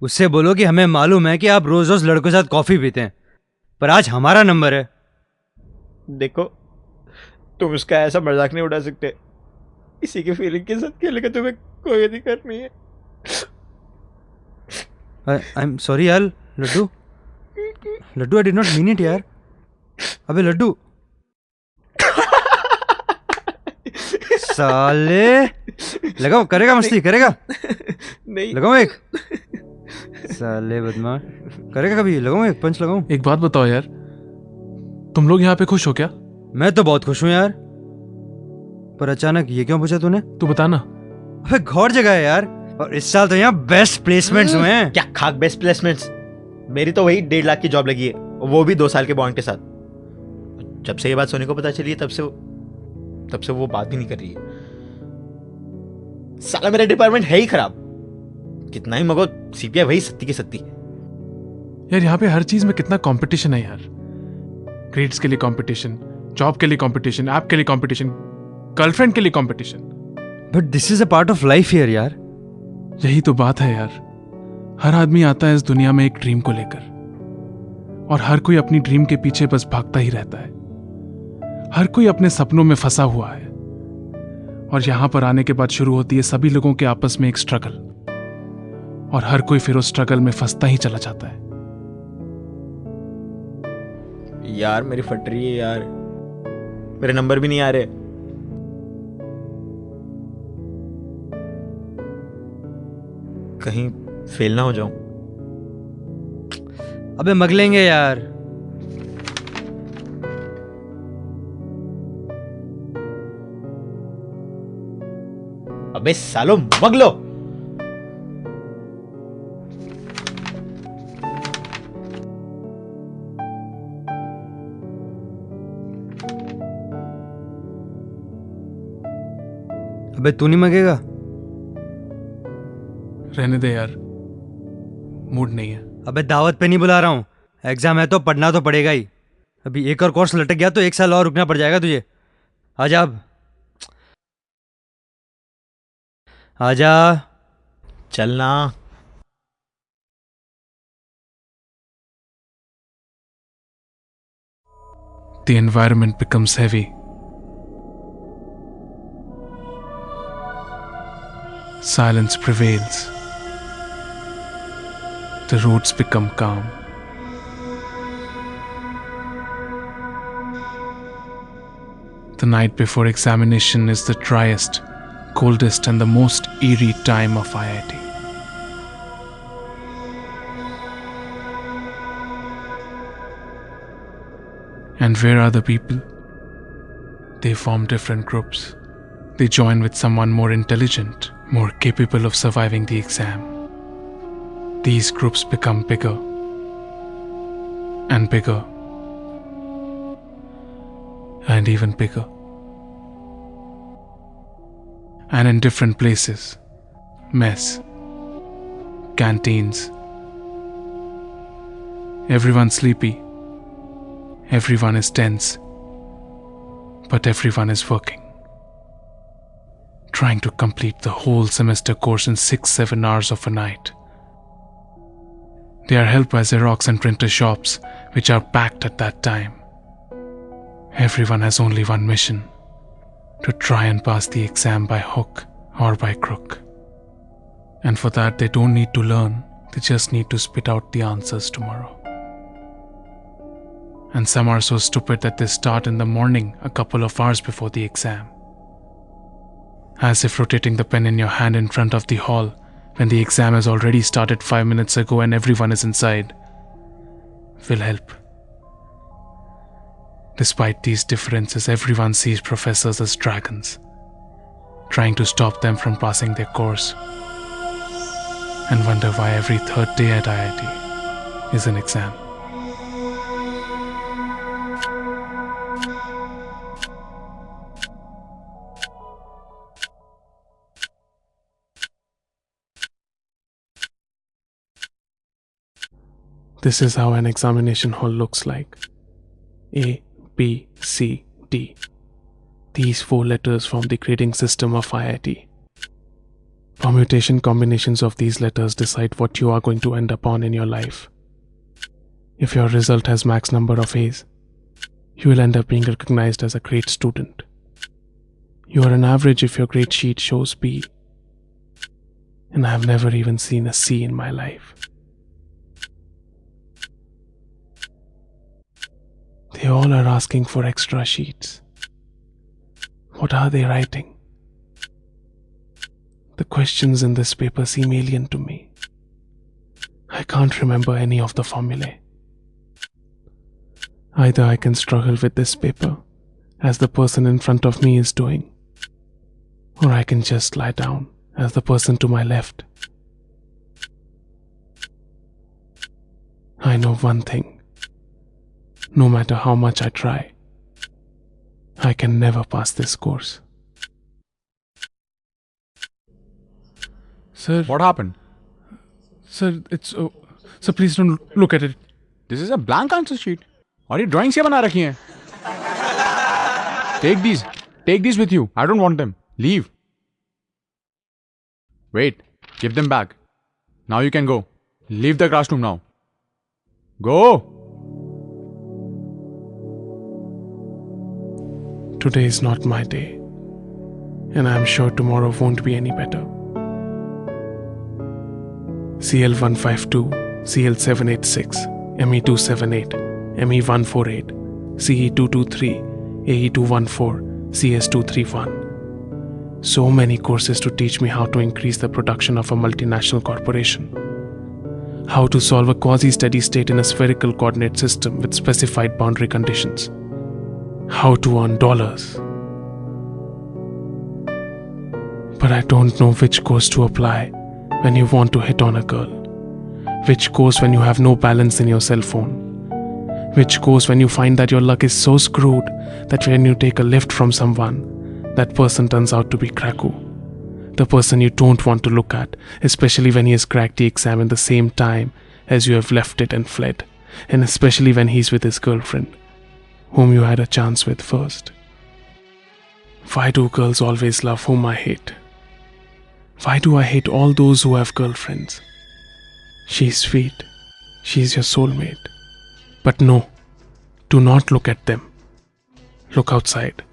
उससे बोलो कि हमें मालूम है कि आप रोज रोज लड़कों के साथ कॉफी पीते हैं, पर आज हमारा नंबर है। देखो, तुम उसका ऐसा मजाक नहीं उड़ा सकते। इसी की फीलिंग के साथ खेलने का तुम्हें कोई अधिकार नहीं है। आई एम सॉरी यार Laddu. Laddu, I did not mean it यार। अबे लड्डू साले, लगाओ, करेगा मस्ती, करेगा? नहीं लगाओ एक, साले बदमाश, करेगा कभी? लगाऊं एक पंच, लगाऊं? एक बात बताओ यार, तुम लोग यहाँ पे खुश हो क्या? मैं तो बहुत खुश हूँ यार, पर अचानक ये क्यों पूछा तूने? तू बता ना। अबे गौर जगह है यार, और इस साल तो यहाँ बेस्ट प्लेसमेंट्स हुए हैं। क्या खाक बेस्ट प्लेसमेंट्स? मेरी तो वही 1.5 लाख की जॉब लगी है, वो भी 2 साल के बॉन्ड के साथ। जब से ये बात सोनी को पता चली है तब से वो बात ही नहीं कर रही है। साला मेरा डिपार्टमेंट है ही खराब, कितना ही मगो सीपीआई वही सत्ती की सत्ती। यार यहाँ पे हर चीज में कितना कंपटीशन है यार। ग्रेड्स के लिए कंपटीशन, जॉब के लिए कंपटीशन, ऐप के लिए कंपटीशन, गर्लफ्रेंड के लिए competition. But this is a part of life here यार। यही तो बात है यार, हर आदमी आता है इस दुनिया में एक ड्रीम को लेकर, और हर कोई अपनी ड्रीम के पीछे बस भागता ही रहता है। हर कोई अपने सपनों में फंसा हुआ है, और यहां पर आने के बाद शुरू होती है सभी लोगों के आपस में एक स्ट्रगल, और हर कोई फिर उस स्ट्रगल में फंसता ही चला जाता है। यार मेरी फट रही है यार, मेरे नंबर भी नहीं आ रहे। कहीं फेल ना हो जाऊं। अबे मग लेंगे यार। अबे सालो मग लो। अबे तू नहीं मगेगा? रहने दे यार, मूड नहीं है। अबे दावत पे नहीं बुला रहा हूँ, एग्जाम है तो पढ़ना तो पड़ेगा ही। अभी एक और कोर्स लटक गया तो 1 साल और रुकना पड़ जाएगा तुझे। आजा अब, आजा। चलना। The environment becomes heavy. Silence prevails. The roads become calm. The night before examination is the driest, coldest, and the most eerie time of IIT. And where are the people? They form different groups. They join with someone more intelligent, more capable of surviving the exam. These groups become bigger and bigger and even bigger. And in different places, mess, canteens, everyone's sleepy, everyone is tense, but everyone is working, trying to complete the whole semester course in 6-7 hours of a night. They are helped by Xerox and printer shops, which are packed at that time. Everyone has only one mission: to try and pass the exam by hook or by crook. And for that, they don't need to learn, they just need to spit out the answers tomorrow. And some are so stupid that they start in the morning, a couple of hours before the exam. As if rotating the pen in your hand in front of the hall when the exam has already started 5 minutes ago and everyone is inside will help. Despite these differences, everyone sees professors as dragons, trying to stop them from passing their course, and wonder why every third day at IIT is an exam. This is how an examination hall looks like. A, B, C, D. These 4 letters form the grading system of IIT. Permutation combinations of these letters decide what you are going to end up on in your life. If your result has max number of A's, you will end up being recognized as a great student. You are an average if your grade sheet shows B. And I have never even seen a C in my life. They all are asking for extra sheets. What are they writing? The questions in this paper seem alien to me. I can't remember any of the formulae. Either I can struggle with this paper, as the person in front of me is doing, or I can just lie down, as the person to my left. I know one thing. No matter how much I try, I can never pass this course. Sir. What happened? Sir, it's... sir, please don't look at it. This is a blank answer sheet. और ये drawings क्या बना रखी हैं? Take these with you. I don't want them. Leave. Wait, give them back. Now you can go. Leave the classroom now. Go. Today is not my day, and I am sure tomorrow won't be any better. CL152, CL786, ME278, ME148, CE223, AE214, CS231. So many courses to teach me how to increase the production of a multinational corporation. How to solve a quasi-steady state in a spherical coordinate system with specified boundary conditions. How to earn dollars. But I don't know which course to apply when you want to hit on a girl. Which course when you have no balance in your cell phone. Which course when you find that your luck is so screwed that when you take a lift from someone, that person turns out to be Kraku. The person you don't want to look at, especially when he has cracked the exam in the same time as you have left it and fled, and especially when he's with his girlfriend, whom you had a chance with first. Why do girls always love whom I hate? Why do I hate all those who have girlfriends? She's sweet. She's your soulmate. But no, do not look at them. Look outside.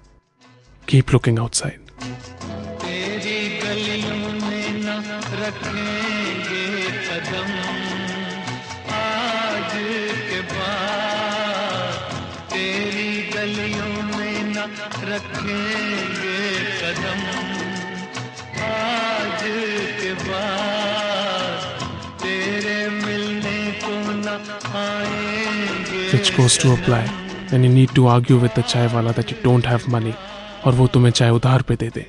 Keep looking outside. Which course to apply when you need to argue with the chai wala that you don't have money और वो तुम्हें चाय उधार पे दे दे.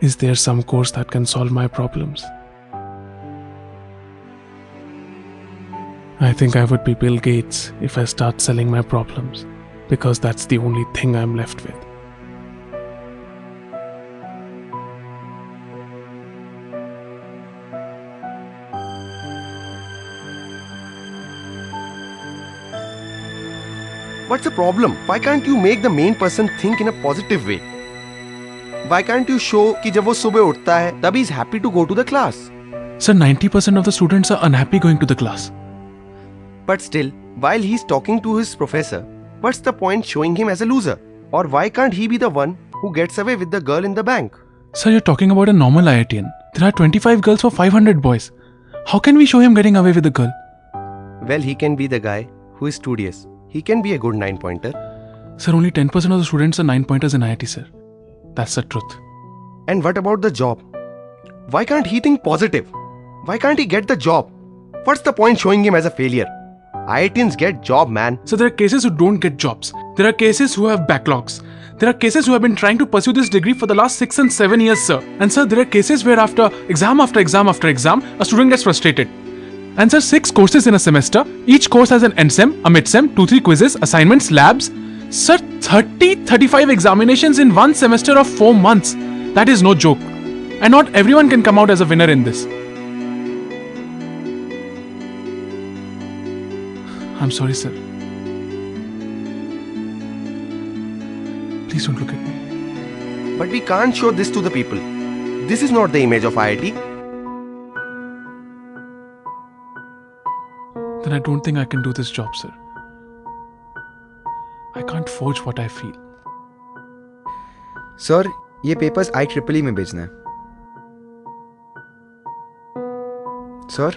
Is there some course that can solve my problems? I think I would be Bill Gates if I start selling my problems, because that's the only thing I'm left with. What's the problem? Why can't you make the main person think in a positive way? Why can't you show कि जब वो सुबह उठता है तब he is happy to go to the class? Sir, 90% of the students are unhappy going to the class. But still, while he is talking to his professor, what's the point showing him as a loser? Or why can't he be the one who gets away with the girl in the bank? Sir, you're talking about a normal IITian. There are 25 girls for 500 boys. How can we show him getting away with the girl? Well, he can be the guy who is studious. He can be a good 9-pointer. Sir, only 10% of the students are 9-pointers in IIT, sir. That's the truth. And what about the job? Why can't he think positive? Why can't he get the job? What's the point showing him as a failure? IITians get job, man. So there are cases who don't get jobs. There are cases who have backlogs. There are cases who have been trying to pursue this degree for the last 6 and 7 years, sir. And sir, there are cases where after exam, a student gets frustrated. And sir, 6 courses in a semester. Each course has an end sem, a mid sem, 2-3 quizzes, assignments, labs. Sir, 30-35 examinations in one semester of 4 months. That is no joke. And not everyone can come out as a winner in this. I'm sorry, sir. Please don't look at me. But we can't show this to the people. This is not the image of IIT. Then I don't think I can do this job, sir. I can't forge what I feel. Sir ये papers IEEE में भेजना है sir.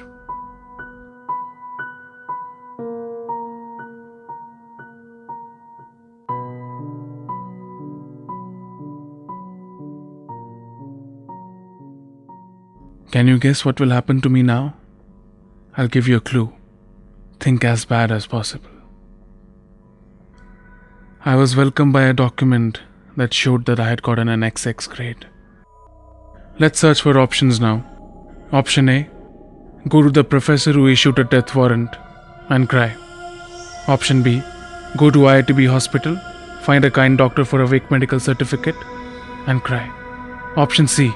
Can you guess what will happen to me now? I'll give you a clue. Think as bad as possible. I was welcomed by a document that showed that I had gotten an XX grade. Let's search for options now. Option A. Go to the professor who issued a death warrant and cry. Option B. Go to IITB hospital, find a kind doctor for a fake medical certificate and cry. Option C.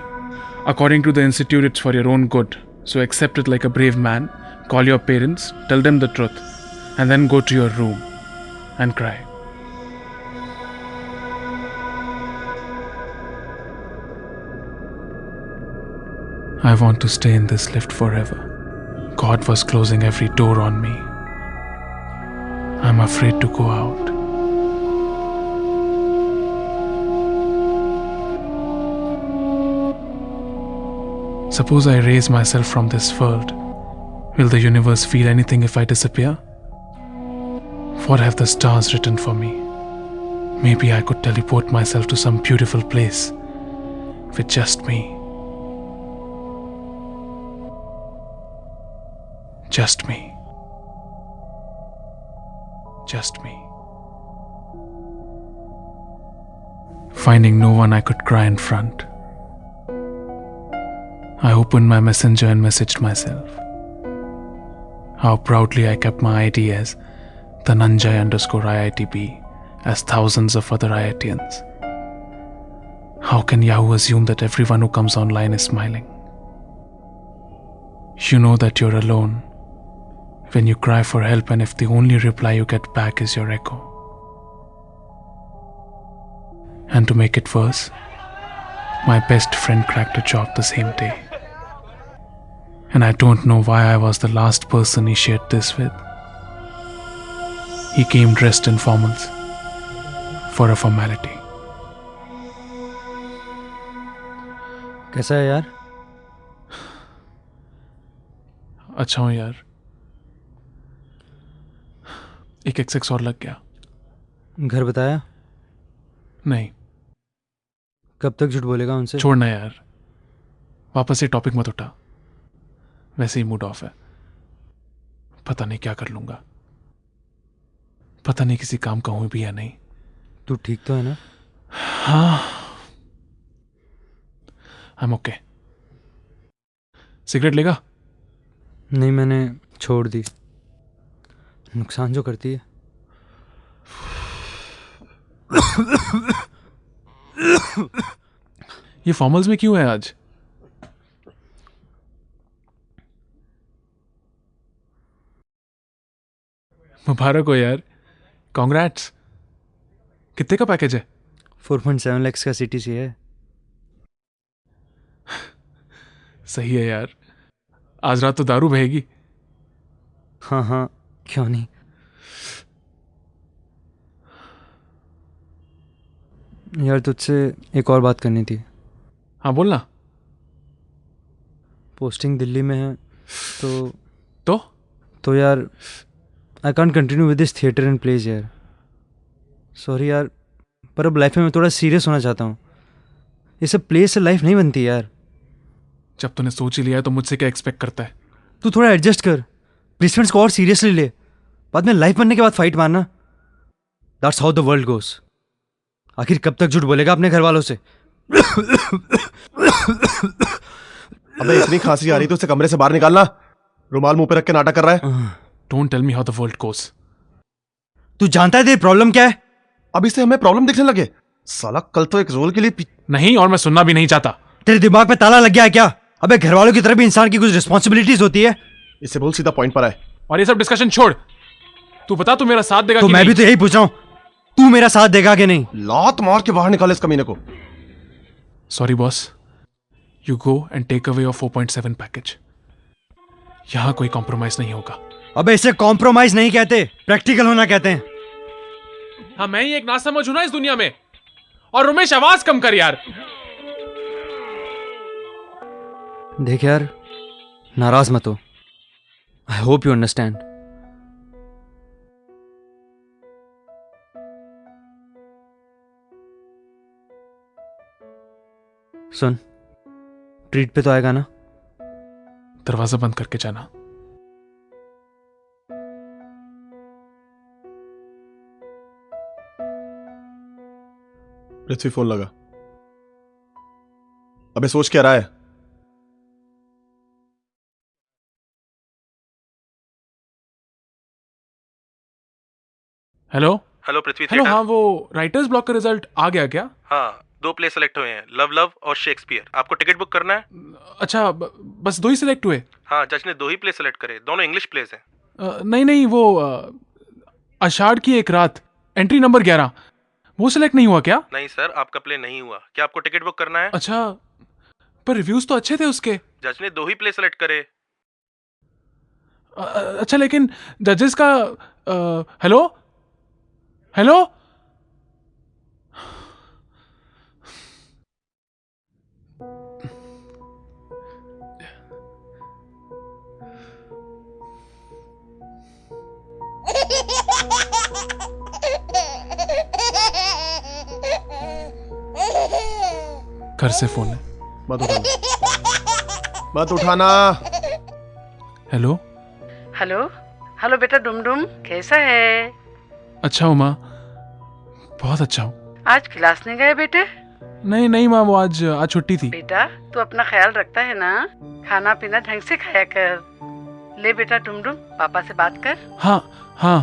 According to the institute, it's for your own good. So accept it like a brave man, call your parents, tell them the truth, and then go to your room and cry. I want to stay in this lift forever. God was closing every door on me. I'm afraid to go out. Suppose I erase myself from this world. Will the universe feel anything if I disappear? What have the stars written for me? Maybe I could teleport myself to some beautiful place with just me. Just me. Just me. Finding no one I could cry in front, I opened my messenger and messaged myself. How proudly I kept my ID as Dhananjay_IITB, as thousands of other IITians. How can Yahoo assume that everyone who comes online is smiling? You know that you're alone when you cry for help, and if the only reply you get back is your echo. And to make it worse, my best friend cracked a job the same day. And I don't know why I was the last person he shared this with. He came dressed in formals for a formality. कैसा है यार? अच्छा हूँ यार. एक XX और लग गया. घर बताया? नहीं. कब तक झूठ बोलेगा उनसे? छोड़ना यार. वापस ये टॉपिक मत उठा. वैसे ही मूड ऑफ है. पता नहीं क्या कर लूंगा. पता नहीं किसी काम का हूं भी या नहीं. तू ठीक तो है ना? हाँ. I'm okay. सिगरेट लेगा? नहीं, मैंने छोड़ दी. नुकसान जो करती है. ये फॉर्मल्स में क्यों है आज? मुबारक हो यार. कॉन्ग्रेट्स. कितने का पैकेज है? 4.7 lakhs का CTC है. सही है यार. आज रात तो दारू बहेगी. हाँ हाँ, क्यों नहीं. यार तुझसे एक और बात करनी थी. हाँ बोलना. पोस्टिंग दिल्ली में है तो यार I can't continue with this theatre and plays यार. सॉरी यार, पर अब लाइफ में मैं थोड़ा सीरियस होना चाहता हूँ. ये सब प्लेज से लाइफ नहीं बनती यार. जब तूने सोच ही लिया है तो मुझसे क्या एक्सपेक्ट करता है? तू थोड़ा एडजस्ट कर. प्लेसमेंट्स को और सीरियसली ले. बाद में लाइफ बनने के बाद फाइट मारना. दैट्स हाउ द वर्ल्ड गोस. आखिर कब तक झूठ बोलेगा अपने घर वालों से? अबे इतनी खांसी आ रही तो उसे कमरे से बाहर निकालना. रुमाल मुंह पे रख के नाटक कर रहा है. Don't tell me how the world goes. तू जानता है तेरी प्रॉब्लम क्या है? अब इससे हमें प्रॉब्लम दिखने लगे. साला कल तो एक रोल के लिए नहीं, और मैं सुनना भी नहीं चाहता. तेरे दिमाग पे ताला लग गया है क्या? अबे घर वालों की तरफ भी इंसान की कुछ रिस्पॉन्सिबिलिटीज होती है. इससे बोल सीधा पॉइंट पर आए. और ये सब डिस्कशन छोड़. तू बता, तू मेरा साथ देगा तो कि मैं नहीं? भी तो यही पूछ रहा हूं. तू मेरा साथ देगा कि नहीं? लात मार के बाहर निकाल इस कमीने को। Sorry boss, you go and take away your 4.7 package. यहां कोई कॉम्प्रोमाइज नहीं होगा। अबे इसे कॉम्प्रोमाइज नहीं कहते, प्रैक्टिकल होना कहते हैं। हाँ, मैं ही एक नासमझ हूं ना इस दुनिया में। और रमेश, आवाज कम कर यार। देख यार, नाराज मत हो। I hope you understand. Soon, treat पे तो आएगा ना? दरवाजा बंद करके जाना। पृथ्वी फोन लगा। अबे सोच क्या रहा है? हेलो हेलो पृथ्वी हेलो। थिएटर। हाँ, वो राइटर्स ब्लॉक का रिजल्ट आ गया क्या? हाँ, 2 प्ले सेलेक्ट हुए हैं, लव लव और शेक्सपियर। आपको टिकट बुक करना है? अच्छा, बस 2 ही सिलेक्ट हुए? हाँ, जज ने 2 ही प्ले सेलेक्ट करे, दोनों इंग्लिश प्लेस हैं। नहीं, वो आषाढ़ की एक रात, एंट्री नंबर 11, वो सिलेक्ट नहीं हुआ क्या? नहीं सर, आपका प्ले नहीं हुआ। क्या आपको टिकट बुक करना है? अच्छा, पर रिव्यूज तो अच्छे थे उसके। जज ने 2 ही प्ले सेलेक्ट करे। अच्छा, लेकिन जजेस का हेलो हेलो घर से फोन है। मत उठाना, मत उठाना। हेलो हेलो हेलो बेटा डुमडुम, कैसा है? अच्छा हूँ माँ, बहुत अच्छा हूँ। आज क्लास नहीं गए बेटे? नहीं माँ, वो आज छुट्टी थी। बेटा तू अपना ख्याल रखता है ना? खाना पीना ढंग से खाया कर। ले बेटा डुमडुम, पापा से बात कर। हाँ।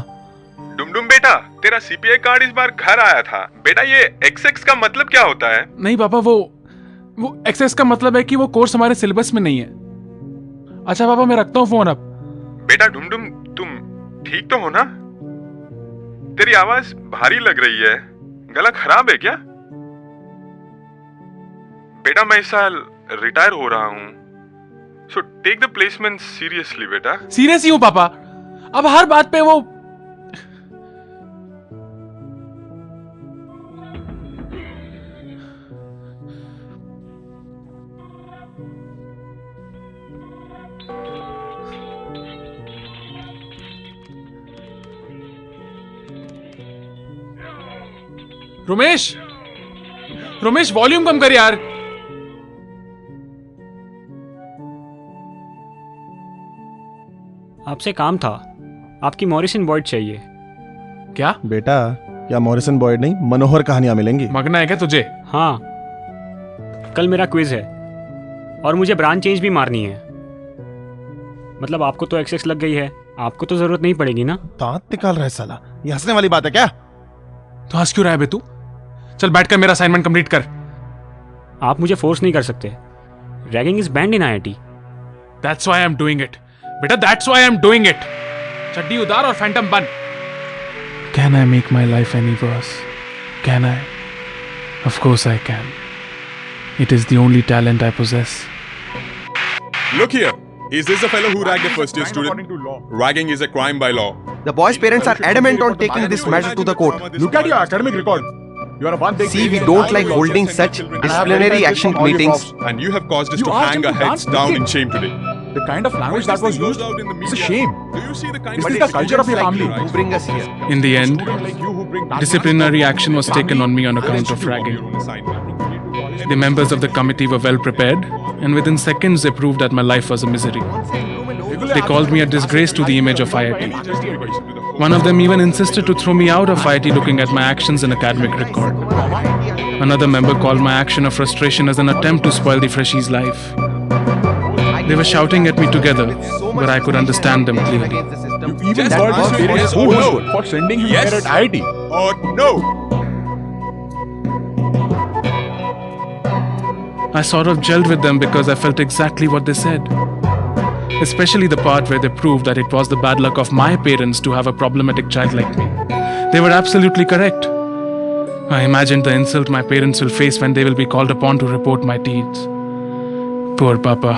डुमडुम बेटा, तेरा सीपीआई कार्ड इस बार घर आया था। बेटा ये XX का मतलब क्या होता है? नहीं पापा, वो एक्सेस का मतलब है कि वो कोर्स हमारे सिलेबस में नहीं है। अच्छा पापा, मैं रखता हूँ फोन अब। बेटा डुमडुम, तुम ठीक तो हो ना? तेरी आवाज भारी लग रही है, गला खराब है क्या? बेटा मैं इस साल रिटायर हो रहा हूँ, so take the placement seriously बेटा। सीरियस ही हूँ पापा, अब हर बात पे वो। रोमेश वॉल्यूम कम कर यार। आपसे काम था, आपकी मॉरिसन बॉयड चाहिए। क्या बेटा, क्या मॉरिसन बॉयड नहीं, मनोहर कहानियां मिलेंगी। मगना है क्या तुझे? हाँ, कल मेरा क्विज है और मुझे ब्रांच चेंज भी मारनी है। मतलब आपको तो एक्सेस लग गई है, आपको तो जरूरत नहीं पड़ेगी ना। दांत निकाल रहा है साला, ये हंसने वाली बात है क्या? तो हंस क्यों रहा है बे तू? चल बैठकर मेरा असाइनमेंट कंप्लीट कर। आप मुझे फोर्स नहीं कर सकते। Ragging is band in IIT। That's why I'm doing it. बेटा, that's why I'm doing it. चड्डी उतार और फैंटम बन। Can I make my life any worse? Can I? Of course I can. It is the only talent I possess. Look here, is this the fellow who ragged a first year student? Ragging is a crime by law. The boy's parents are adamant on taking this matter to the court. Look at your academic record. You are a one big See, we don't like holding such disciplinary action meetings. And you have caused us to hang our heads down in shame today. The kind of language that was used is a shame. Is this the culture of your family? Who bring us here? In the end, disciplinary action was taken on me on account of ragging. The members of the committee were well prepared, and within seconds they proved that my life was a misery. They called me a disgrace to the image of IIT. One of them even insisted to throw me out of IIT looking at my actions and academic record. Another member called my action of frustration as an attempt to spoil the freshie's life. They were shouting at me together, but I could understand them clearly. You even got his parents for sending him here at IIT. Or no. I sort of gelled with them because I felt exactly what they said. Especially the part where they proved that it was the bad luck of my parents to have a problematic child like me. They were absolutely correct. I imagined the insult my parents will face when they will be called upon to report my deeds. Poor Papa.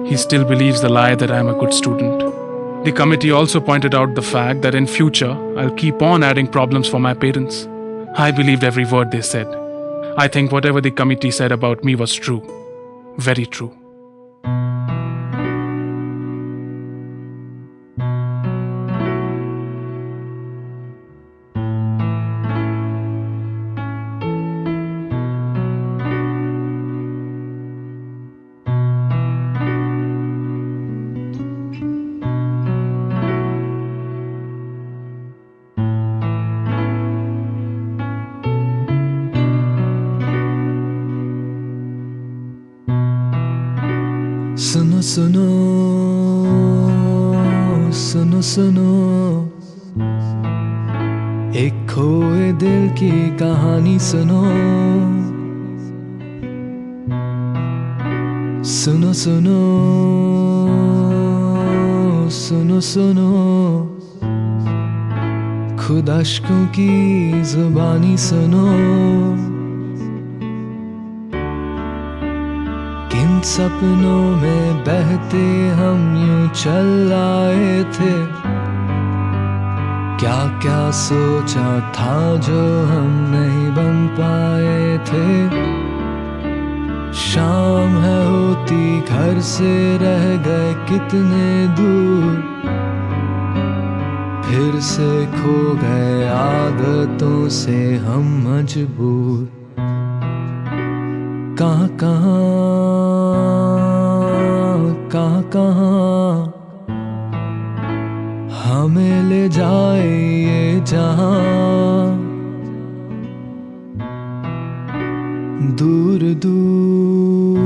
He still believes the lie that I am a good student. The committee also pointed out the fact that in future, I'll keep on adding problems for my parents. I believed every word they said. I think whatever the committee said about me was true. Very true. सुनो सुनो सुनो सुनो एक खोए दिल की कहानी सुनो सुनो सुनो सुनो सुनो खुद अश्कों की जुबानी सुनो किन सपनों में बहते हम यूं चल आए थे क्या क्या सोचा था जो हम नहीं बन पाए थे शाम है होती घर से रह गए कितने दूर फिर से खो गए आदतों से हम मजबूर कहाँ कहाँ कहाँ कहाँ हमें ले जाए ये जहां दूर दूर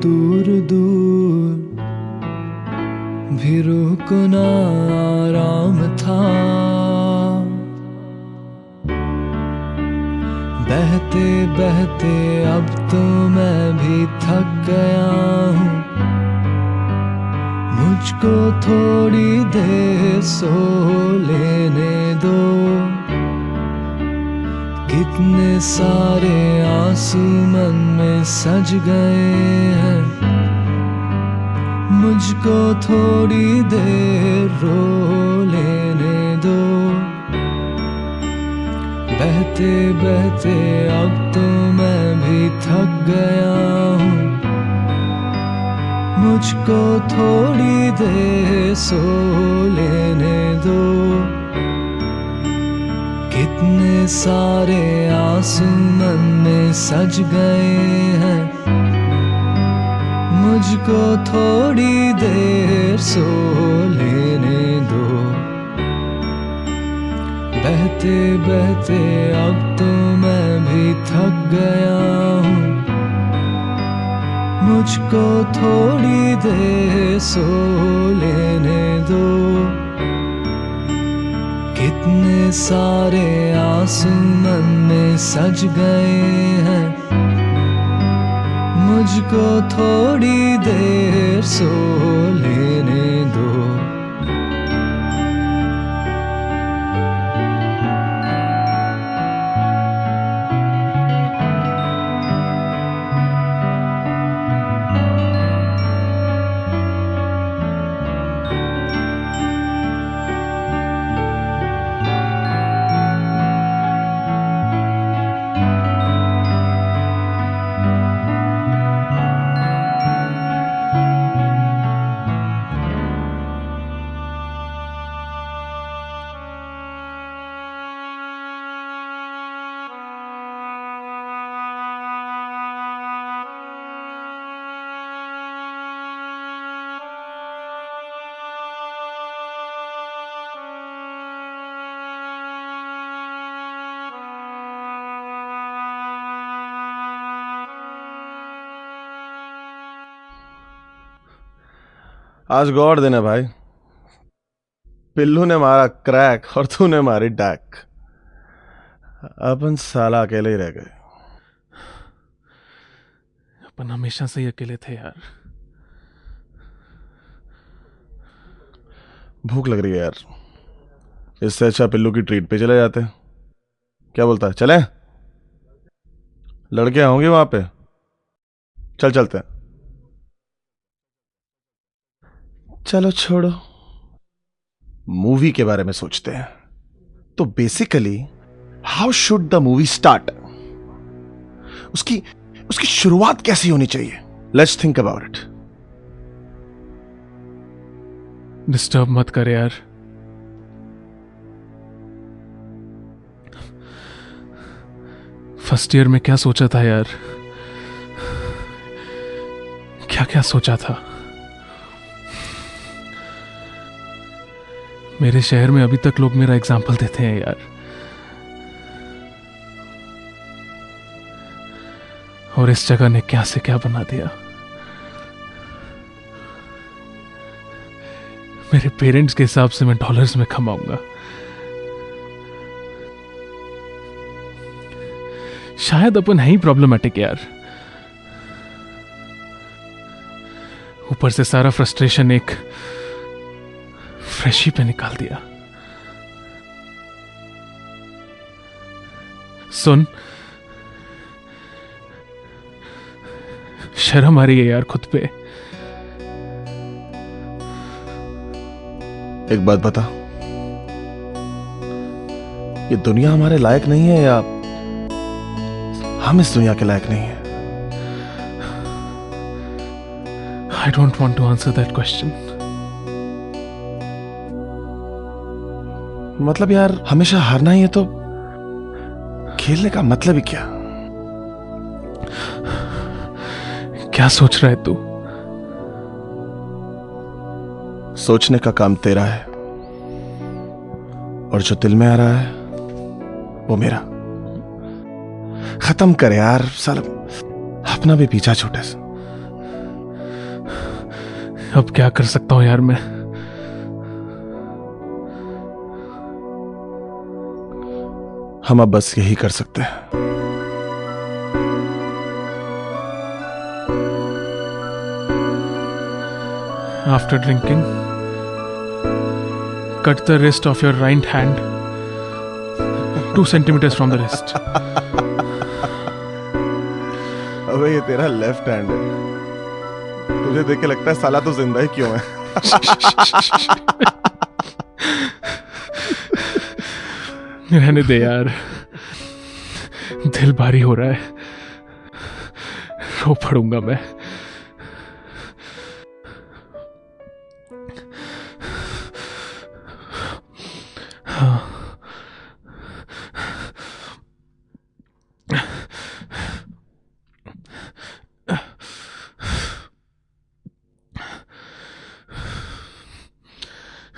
दूर दूर भी रुको ना आराम था बहते बहते अब तो मैं भी थक गया हूँ मुझको थोड़ी देर सो लेने दो कितने सारे आंसू मन में सज गए हैं मुझको थोड़ी देर रो लेने दो बहते बहते अब तो मैं भी थक गया हूँ मुझको थोड़ी देर सो लेने दो कितने सारे आंसू मन में सज गए हैं मुझको थोड़ी देर सो लेने दो बहते बहते अब तो मैं भी थक गया हूँ मुझको थोड़ी देर सो लेने दो कितने सारे आंसू मन में सज गए हैं मुझको थोड़ी देर सो लेने दो आज गौर देना भाई पिल्लू ने मारा क्रैक और तूने मारी डैक अपन साला अकेले ही रह गए अपन हमेशा से ही अकेले थे यार भूख लग रही है यार इससे अच्छा पिल्लू की ट्रीट पे चले जाते क्या बोलता है, चलें? लड़के होंगे वहां पे, चलते हैं। चलो छोड़ो, मूवी के बारे में सोचते हैं। तो basically how should the movie start? उसकी शुरुआत कैसी होनी चाहिए? Let's think about it. Disturb मत कर यार। फर्स्ट ईयर में क्या सोचा था यार, क्या क्या सोचा था। मेरे शहर में अभी तक लोग मेरा एग्जाम्पल देते हैं यार, और इस जगह ने क्या से क्या बना दिया। मेरे पेरेंट्स के हिसाब से मैं डॉलर्स में कमाऊंगा। शायद अपन है ही प्रॉब्लमेटिक यार। ऊपर से सारा फ्रस्ट्रेशन एक फ्रेशी पे निकाल दिया। सुन, शर्म आ रही है यार खुद पे। एक बात बता, ये दुनिया हमारे लायक नहीं है या हम इस दुनिया के लायक नहीं है? I don't want to answer that question. मतलब यार हमेशा हारना ही है तो खेलने का मतलब ही क्या? क्या सोच रहा है तू? सोचने का काम तेरा है, और जो दिल में आ रहा है वो मेरा। खत्म कर यार, साला अपना भी पीछा छूटे से। अब क्या कर सकता हूं यार मैं? हम अब बस यही कर सकते हैं। After drinking, cut the wrist of your right hand 2 centimeters from the wrist. अबे ये तेरा लेफ्ट हैंड है, तुझे देख के लगता है साला तो जिंदा ही क्यों है? रहने दे यार, दिल भारी हो रहा है, रो पड़ूंगा मैं।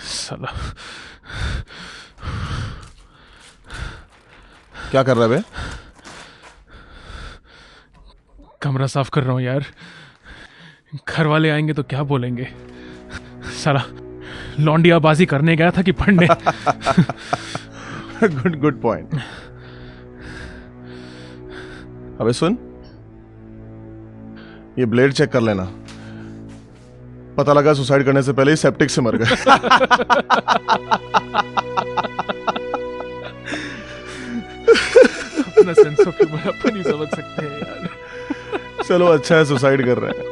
साला क्या कर रहा है बे? कमरा साफ कर रहा हूं यार, घर वाले आएंगे तो क्या बोलेंगे। साला लौंडियाबाजी करने गया था कि पढ़ने। Good point. अबे सुन, ये ब्लेड चेक कर लेना, पता लगा सुसाइड करने से पहले ही सेप्टिक से मर गए। अपना सेंस ऑफ ह्यूमर अपन ही समझ सकते हैं यार। चलो अच्छा है सुसाइड कर रहे हैं,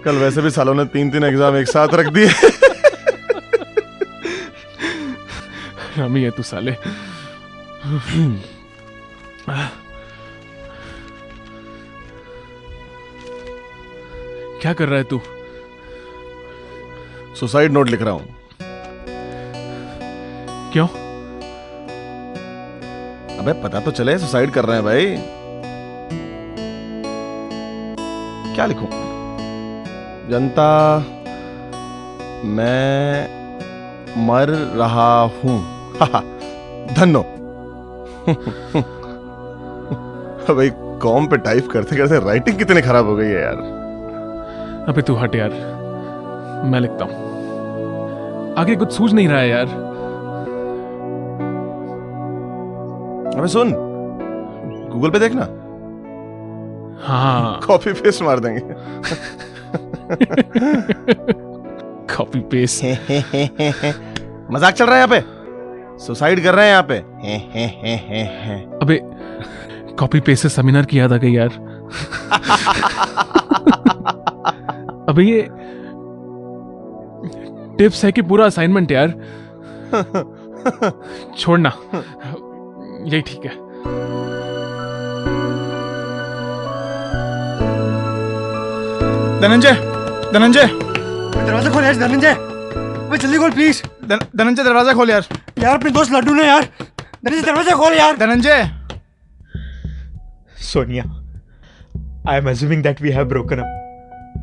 कल वैसे भी सालों ने 3 एग्जाम एक साथ रख दिए। रामी है तू साले। क्या कर रहा है तू? सुसाइड नोट लिख रहा हूं। क्यों? अबे पता तो चले सुसाइड कर रहे हैं भाई। क्या लिखूं? जनता, मैं मर रहा हूं। धन्नो। भाई कॉम पे टाइप करते करते राइटिंग कितनी खराब हो गई है यार। अबे तू हट यार, मैं लिखता हूं। आगे कुछ सूझ नहीं रहा है यार। अबे सुन, गूगल पे देखना। हाँ, कॉपी पेस्ट मार देंगे। Copy paste. मजाक चल रहा है यहाँ पे? सुसाइड कर रहे हैं यहाँ पे। हे। अबे कॉपी पेस्ट से सेमिनार की याद आ गई यार। अबे ये टिप्स है कि पूरा असाइनमेंट यार। छोड़ना, यही ठीक है। धनंजय, धनंजय, दरवाजा खोल यार धनंजय, जल्दी खोल प्लीज। धनंजय दरवाजा खोल यार। यार अपने दोस्त लड्डू ने यार, धनंजय दरवाजा खोल यार। Dhananjay. Sonia, I am assuming that we have broken up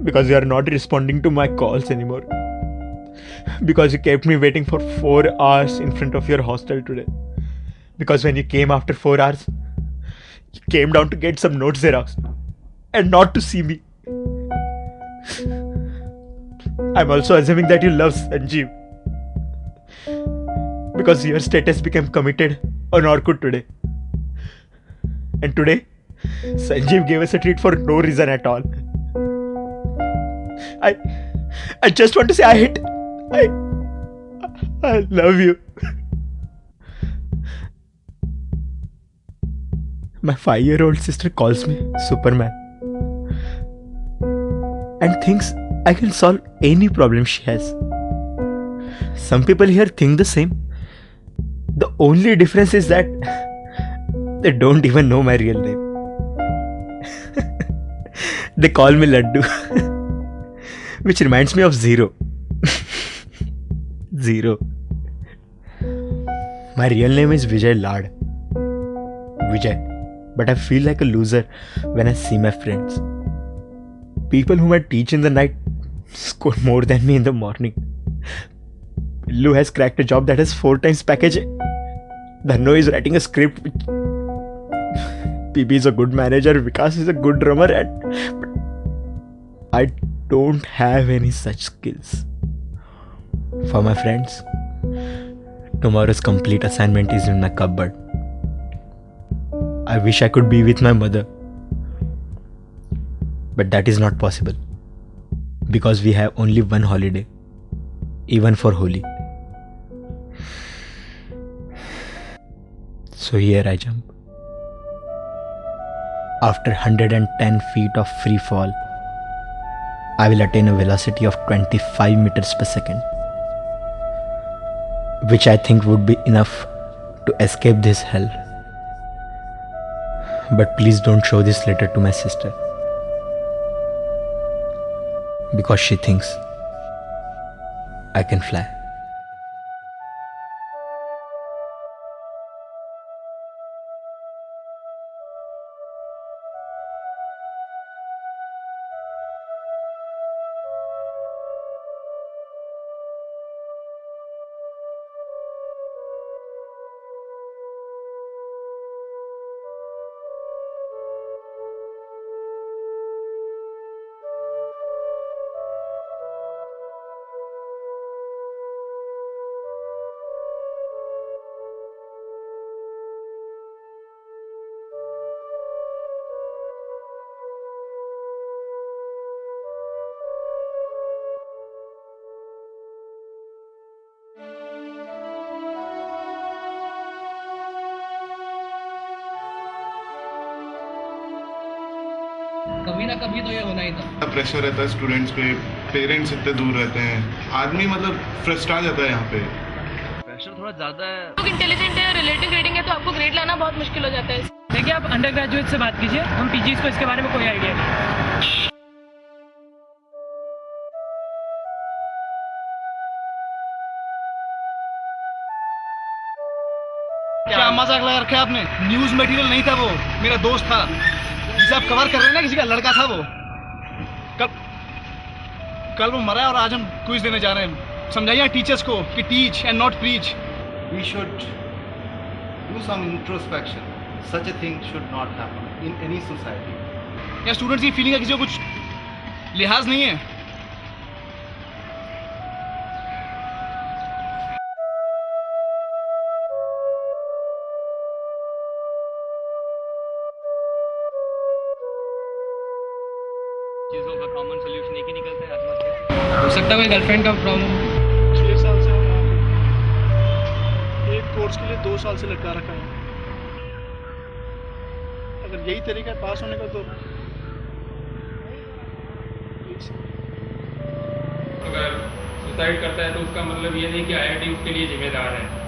because you are not responding to my calls anymore. Because you kept me waiting for 4 hours in front of your hostel today. Because when you came after 4 hours, you came down to get some notes Xerox and not to see me. I'm also assuming that you love Sanjeev because your status became committed on Orkut today. And today, Sanjeev gave us a treat for no reason at all. I just want to say I love you. My 5-year-old sister calls me Superman and thinks I can solve any problem she has. Some people here think the same. The only difference is that they don't even know my real name. They call me Laddu, which reminds me of Zero. Zero. My real name is Vijay Lad. Vijay. But I feel like a loser when I see my friends. People whom I teach in the night score more than me in the morning. Pillu has cracked a job that has 4 times package. Dhanno is writing a script. PB is a good manager. Vikas is a good drummer. But I don't have any such skills. For my friends, tomorrow's complete assignment is in my cupboard. I wish I could be with my mother. But that is not possible. Because we have only one holiday. Even for Holi. So here I jump. After 110 feet of free fall, I will attain a velocity of 25 meters per second. Which I think would be enough to escape this hell. But please don't show this letter to my sister. Because she thinks I can fly. कभी ना कभी तो ये होना ही था। Pressure रहता है students पे, पेरेंट्स इतने दूर रहते हैं, आदमी मतलब फ्रस्ट्रेट आ जाता है यहाँ पे। प्रेशर थोड़ा ज्यादा है। लोग इंटेलिजेंट है, रिलेटिव ग्रेडिंग है, तो आपको ग्रेड लाना बहुत मुश्किल हो जाता है। देखिए आप अंडर ग्रेजुएट से बात कीजिए, हम पीजीज को इसके बारे में कोई आइडिया नहीं। क्या मजाक लगा रखा है आपने? न्यूज मटेरियल नहीं था वो, मेरा दोस्त था जिसे आप कवर कर रहे हैं ना, किसी का लड़का था वो। कल वो मरा है और आज हम क्विज देने जा रहे हैं। समझाइए टीचर्स को कि teach and not preach. We should do some introspection. Such a thing should not happen in any society. या स्टूडेंट्स की फीलिंग का किसी को कुछ लिहाज नहीं है। चीजों का कॉमन सॉल्यूशन एक ही निकलता है, आत्महत्या। हो सकता है कोई गर्लफ्रेंड का प्रॉब्लम। 6 साल से हम एक कोर्स कोर्स के लिए 2 साल से लटका रखा है। अगर यही तरीका है पास होने का तो अगर सुसाइड करता है तो उसका मतलब ये नहीं कि आईआईटी उसके लिए जिम्मेदार है।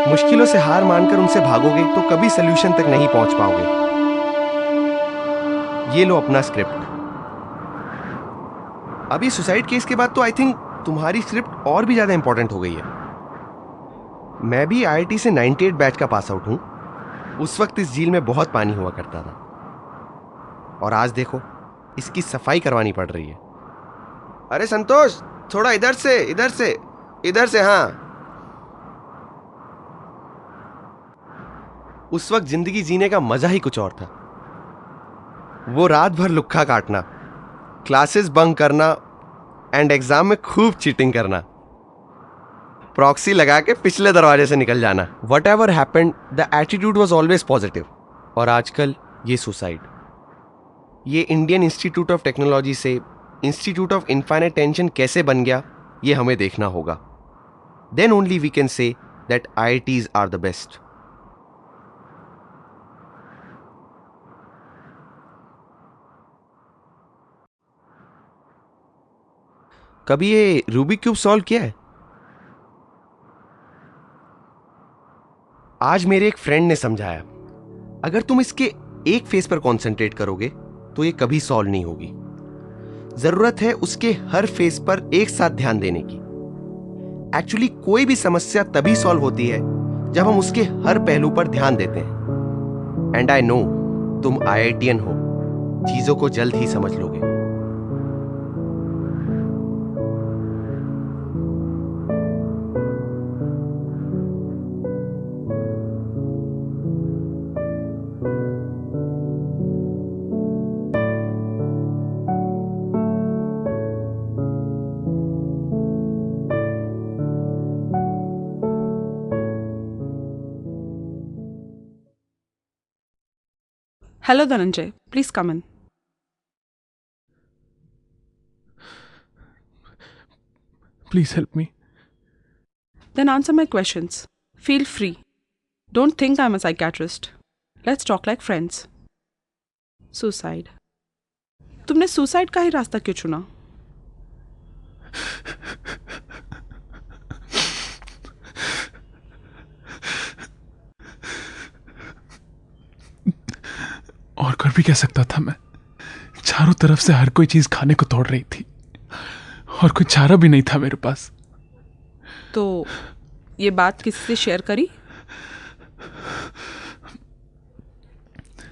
मुश्किलों से हार मानकर उनसे भागोगे तो कभी सोल्यूशन तक नहीं पहुंच पाओगे। ये लो अपना स्क्रिप्ट। अभी सुसाइड केस के बाद तो आई थिंक तुम्हारी स्क्रिप्ट और भी ज्यादा इंपॉर्टेंट हो गई है। मैं भी आईआईटी से 98 बैच का पास आउट हूं। उस वक्त इस झील में बहुत पानी हुआ करता था और आज देखो इसकी सफाई करवानी पड़ रही है। अरे संतोष, थोड़ा इधर से इधर से इधर से। हाँ, उस वक्त जिंदगी जीने का मजा ही कुछ और था। वो रात भर लुक्खा काटना, क्लासेस बंक करना एंड एग्जाम में खूब चीटिंग करना, प्रॉक्सी लगा के पिछले दरवाजे से निकल जाना। Whatever happened the attitude was always positive. और आजकल ये सुसाइड, ये इंडियन इंस्टीट्यूट ऑफ टेक्नोलॉजी से इंस्टीट्यूट ऑफ इनफाइनाइट टेंशन कैसे बन गया, ये हमें देखना होगा। Then only we can say that IITs are the best. कभी ये रूबिक क्यूब सॉल्व किया है? आज मेरे एक फ्रेंड ने समझाया, अगर तुम इसके एक फेस पर कंसंट्रेट करोगे तो ये कभी सॉल्व नहीं होगी। जरूरत है उसके हर फेस पर एक साथ ध्यान देने की। एक्चुअली कोई भी समस्या तभी सॉल्व होती है जब हम उसके हर पहलू पर ध्यान देते हैं। एंड आई नो तुम IITian हो, चीजों को जल्द ही समझ लोगे। Hello, Dhananjay. Please come in. Please help me. Then answer my questions. Feel free. Don't think I'm a psychiatrist. Let's talk like friends. Suicide. तुमने सुसाइड का ही रास्ता क्यों चुना? और कर भी कह सकता था मैं। चारों तरफ से हर कोई चीज खाने को तोड़ रही थी और कोई चारा भी नहीं था मेरे पास। तो ये बात किसी से शेयर करी?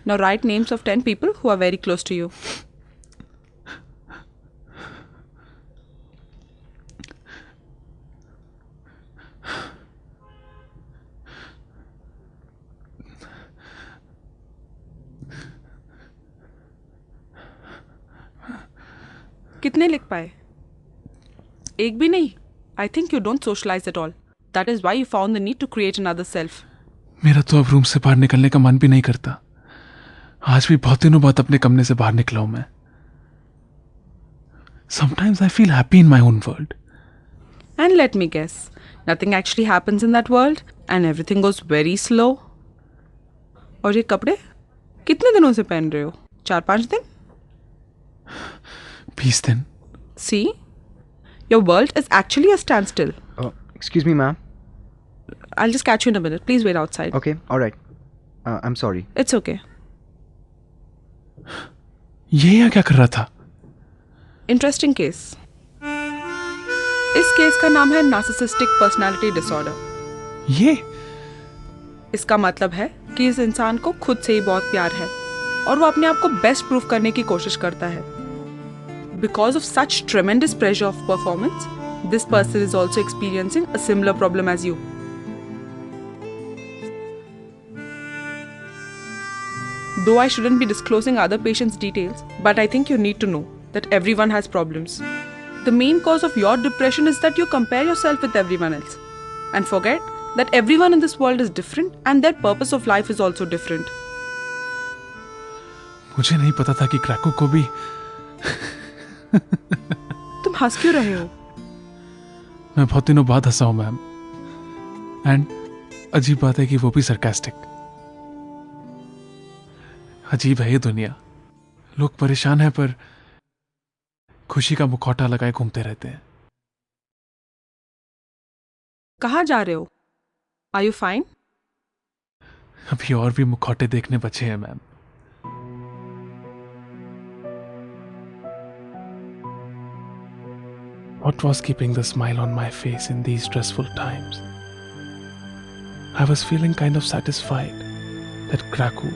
Now write names of 10 people who are very close to you. कितने लिख पाए? एक भी नहीं? I think you don't socialize at all. That is why you found the need to create another self. मेरा तो अब रूम से बाहर निकलने का मन भी नहीं करता। आज भी बहुत दिनों बाद अपने कमरे से बाहर निकला हूं मैं। Sometimes I feel happy in my own world. And let me guess, nothing actually happens in that world and everything goes very slow. और ये कपड़े कितने दिनों से पहन रहे हो? 4-5 दिन? 20 दिन. See? Your world is actually a standstill. Excuse me, ma'am. I'll just catch you in a minute. Please wait outside. Okay, all right. I'm sorry. It's okay. ये यहाँ क्या कर रहा था? Interesting case. इस केस का नाम है नार्सिसिस्टिक पर्सनालिटी डिसऑर्डर. ये? इसका मतलब है कि इस इंसान को खुद से ही बहुत प्यार है और वो अपने आप को बेस्ट प्रूफ करने की कोशिश करता है. Because of such tremendous pressure of performance, this person is also experiencing a similar problem as you. Though I shouldn't be disclosing other patients' details, but I think you need to know that everyone has problems. The main cause of your depression is that you compare yourself with everyone else and forget that everyone in this world is different and their purpose of life is also different. मुझे नहीं पता था कि क्रैको को भी. तुम हंस क्यों रहे हो? मैं बहुत दिनों बाद हंसा हूं मैम. एंड अजीब बात है कि वो भी सरकास्टिक. अजीब है ये दुनिया. लोग परेशान हैं पर खुशी का मुखौटा लगाए घूमते रहते हैं. कहाँ जा रहे हो? Are you fine? अभी और भी मुखौटे देखने बचे हैं ma'am. What was keeping the smile on my face in these stressful times? I was feeling kind of satisfied that Kraku,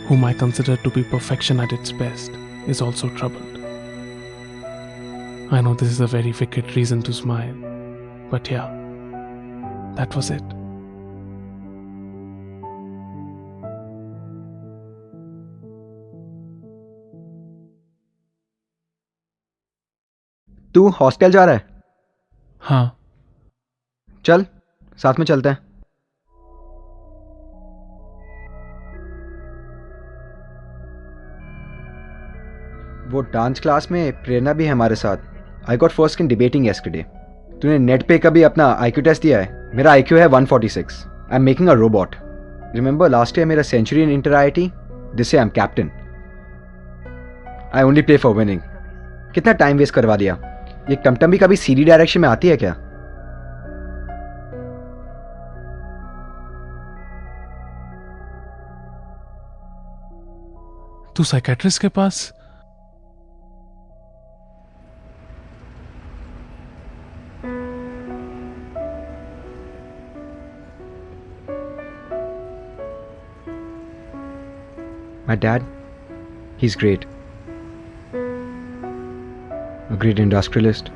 whom I consider to be perfection at its best, is also troubled. I know this is a very wicked reason to smile, but yeah, that was it. तू hostel जा रहा है? हाँ. चल साथ में चलते हैं. वो डांस क्लास में प्रेरणा भी है हमारे साथ. I got first in debating yesterday. तूने नेट पे कभी अपना IQ टेस्ट दिया है? मेरा IQ है 146. I am making a robot. Remember last year मेरा century in inter IIT? This I am captain. I only play for winning. कितना टाइम वेस्ट करवा दिया. ये टमटम भी कभी CD डायरेक्शन में आती है क्या? तू साइकेट्रिस्ट के पास? My dad, he's great. A great industrialist,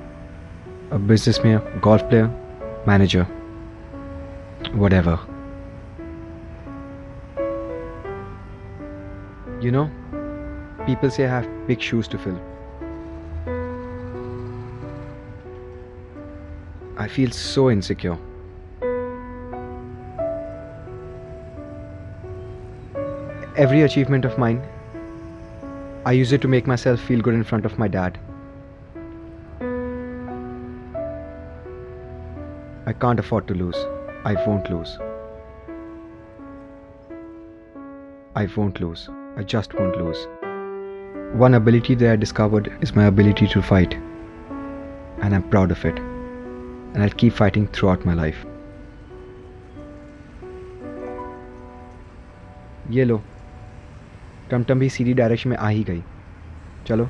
a businessman, golf player, manager, whatever. You know, people say I have big shoes to fill. I feel so insecure. Every achievement of mine, I use it to make myself feel good in front of my dad. I can't afford to lose. I won't lose. I won't lose. I just won't lose. One ability that I discovered is my ability to fight. And I'm proud of it. And I'll keep fighting throughout my life. ये लो, टमटम भी CD direction में आ ही गई. चलो.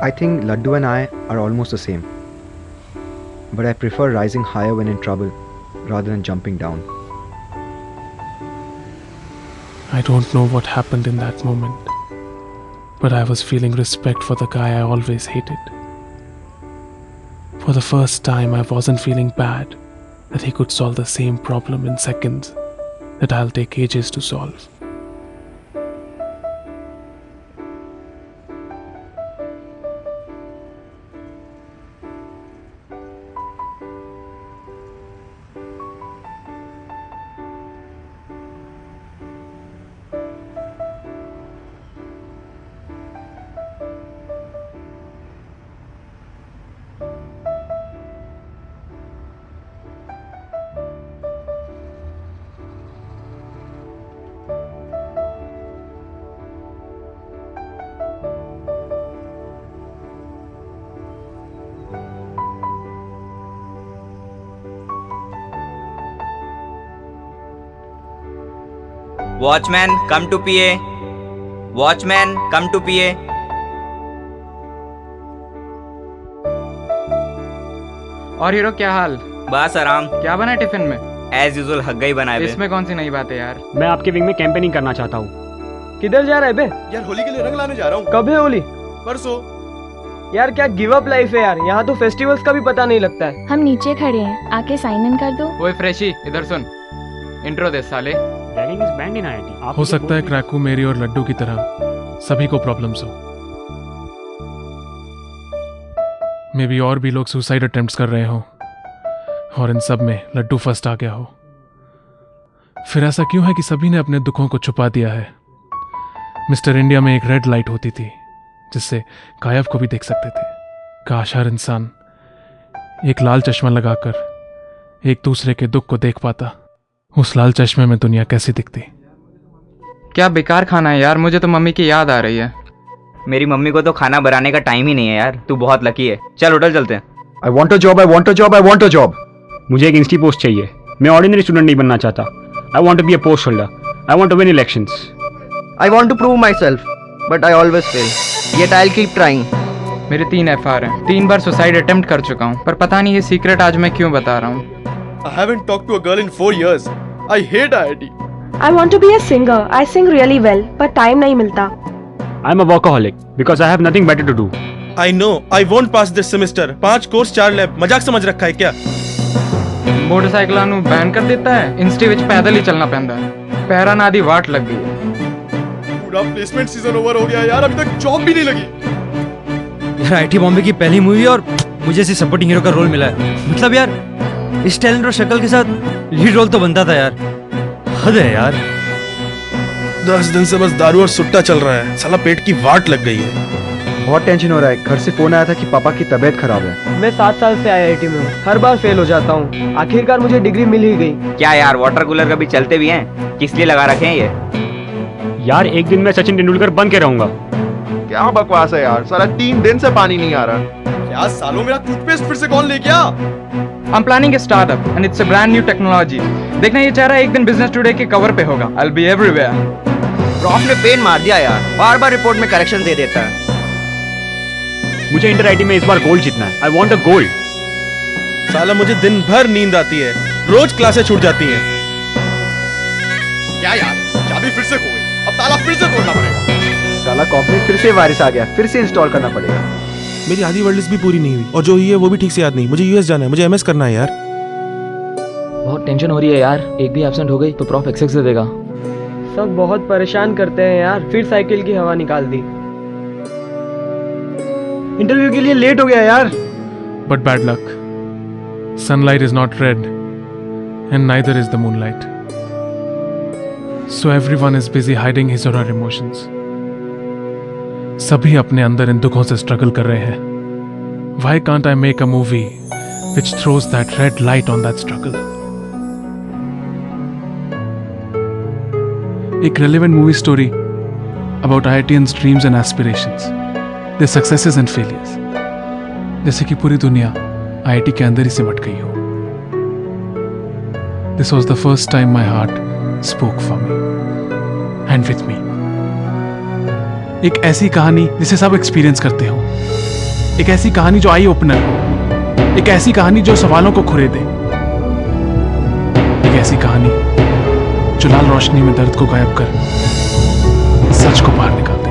I think Laddu and I are almost the same. But I prefer rising higher when in trouble rather than jumping down. I don't know what happened in that moment, but I was feeling respect for the guy I always hated. For the first time, I wasn't feeling bad that he could solve the same problem in seconds that I'll take ages to solve. Watchman come to PA. Watchman come to PA. और hero क्या हाल? बस आराम। क्या बना है tiffin में? As usual हग्गा ही बनाए बे। इसमें कौन सी नई बात है यार? मैं आपके विंग में कैंपेनिंग करना चाहता हूँ। किधर जा रहा है बे? यार होली के लिए रंग लाने जा रहा हूँ। कब है होली? परसों। यार क्या गिव अप लाइफ है यार, यहाँ तो फेस्टिवल्स का भी पता नहीं लगता है। हम नीचे खड़े हैं, आके साइन इन कर दो। ओए फ्रेशी, इधर सुन, इंट्रो दे साले। Ragging is band in IIT। हो सकता है क्रैकू मेरी और लड्डू की तरह सभी को प्रॉब्लम्स हो। मे बी और भी लोग सुसाइड अटेम्प्ट्स कर रहे हो और इन सब में लड्डू फर्स्ट आ गया हो। फिर ऐसा क्यों है कि सभी ने अपने दुखों को छुपा दिया है? मिस्टर इंडिया में एक रेड लाइट होती थी जिससे गायब को भी देख सकते थे। काश हर इंसान एक लाल चश्मा लगाकर एक दूसरे के दुख को देख पाता। उस लाल चश्मे में दुनिया कैसी दिखती। क्या बेकार खाना है यार, मुझे तो मम्मी की याद आ रही है। मेरी मम्मी को तो खाना बनाने का टाइम ही नहीं है यार। तू बहुत लकी है। चल होटल चलते हैं। I want a job, I want a job, I want a job। मुझे एक इंस्टी पोस्ट चाहिए। मैं ऑर्डिनरी स्टूडेंट नहीं बनना चाहता। I want to be a post holder। I want to win elections। I want to prove myself, but I always fail. Yet I'll keep trying। मेरे 3 FR हैं। 3 बार suicide attempt कर चुका हूँ, पर पता नहीं ये सीक्रेट आज मैं क्यों बता रहा हूँ। I haven't talked to a girl in 4 years। I hate IIT। I want to be a singer। I sing really well, but time नहीं मिलता। I'm a workaholic because I have nothing better to do। I know I won't pass this semester। 5 course 4 lab, मजाक समझ रखा है क्या? Motorcycle ਨੂੰ ban कर देता है। इंस्टी विच पैदल ही चलना पैंदा है। पैरा ना दी वाट लग गई है। पूरा प्लेसमेंट सीजन ओवर हो गया यार, अभी तक जॉब भी नहीं लगी। यार IIT बॉम्बे की पहली मूवी और मुझे इसी सपोर्टिंग हीरो का रोल मिला है। मतलब यार इस टैलेंट और शक्ल के साथ लीड रोल तो बनता था यार। हद है यार। 10 दिन से बस दारू और सुट्टा चल रहा है। साला पेट की वाट लग गई है। बहुत टेंशन हो रहा है। घर से फोन आया था कि पापा की तबीयत खराब है। मैं 7 साल से IIT में हूँ, हर बार फेल हो जाता हूँ। आखिरकार मुझे डिग्री मिल ही गई। क्या यार वाटर कूलर कभी चलते भी हैं? किस लिए लगा रखे हैं ये? यार एक दिन मैं सचिन तेंदुलकर बन के रहूंगा। क्या बकवास है यार, साला 3 दिन से पानी नहीं आ रहा। यार सालों मेरा टूथपेस्ट फिर से कौन ले गया? I'm planning a startup and it's a brand new technology। देखना ये चाह रहा है एक दिन बिजनेस टुडे के कवर पे होगा। I'll be everywhere। प्रॉफ ने पेन मार दिया यार, बार-बार रिपोर्ट में करेक्शन दे देता है। मुझे इंटर IIT में इस बार गोल्ड जीतना है। I want a gold। साला मुझे दिन भर नींद आती है, रोज क्लासें छूट जाती हैं। क्या यार, चाबी फिर से खो गई। अब ताला फिर से तोड़ना पड़ेगा। साला कॉम्प्लेक्स फिर से वायरस आ गया, फिर से इंस्टॉल करना पड़ेगा। मेरी आधी वर्ल्ड लिस्ट भी पूरी नहीं हुई और जो हुई है वो भी ठीक से याद नहीं। मुझे US जाना है, मुझे MS करना है यार। बहुत टेंशन हो रही है यार, एक भी एब्सेंट हो गई तो प्रॉफ एक्सेस दे देगा। सब बहुत परेशान करते हैं यार, फिर साइकिल की हवा निकाल दी। इंटरव्यू के लिए लेट हो गया यार। But bad luck. Sunlight is not red and neither is the moonlight. So everyone is busy hiding his or her emotions. सभी अपने अंदर इन दुखों से स्ट्रगल कर रहे हैं। Why can't I make a movie which throws that red light on that struggle? एक relevant movie story about IITians' dreams and aspirations, their successes and failures. जैसे कि पूरी दुनिया IIT के अंदर ही सिमट गई हो। This was the first time my heart spoke for me and with me. एक ऐसी कहानी जिसे सब एक्सपीरियंस करते हो, एक ऐसी कहानी जो आई ओपनर हो, एक ऐसी कहानी जो सवालों को खुरे दे, एक ऐसी कहानी जो लाल रोशनी में दर्द को गायब कर सच को बाहर निकाल दे।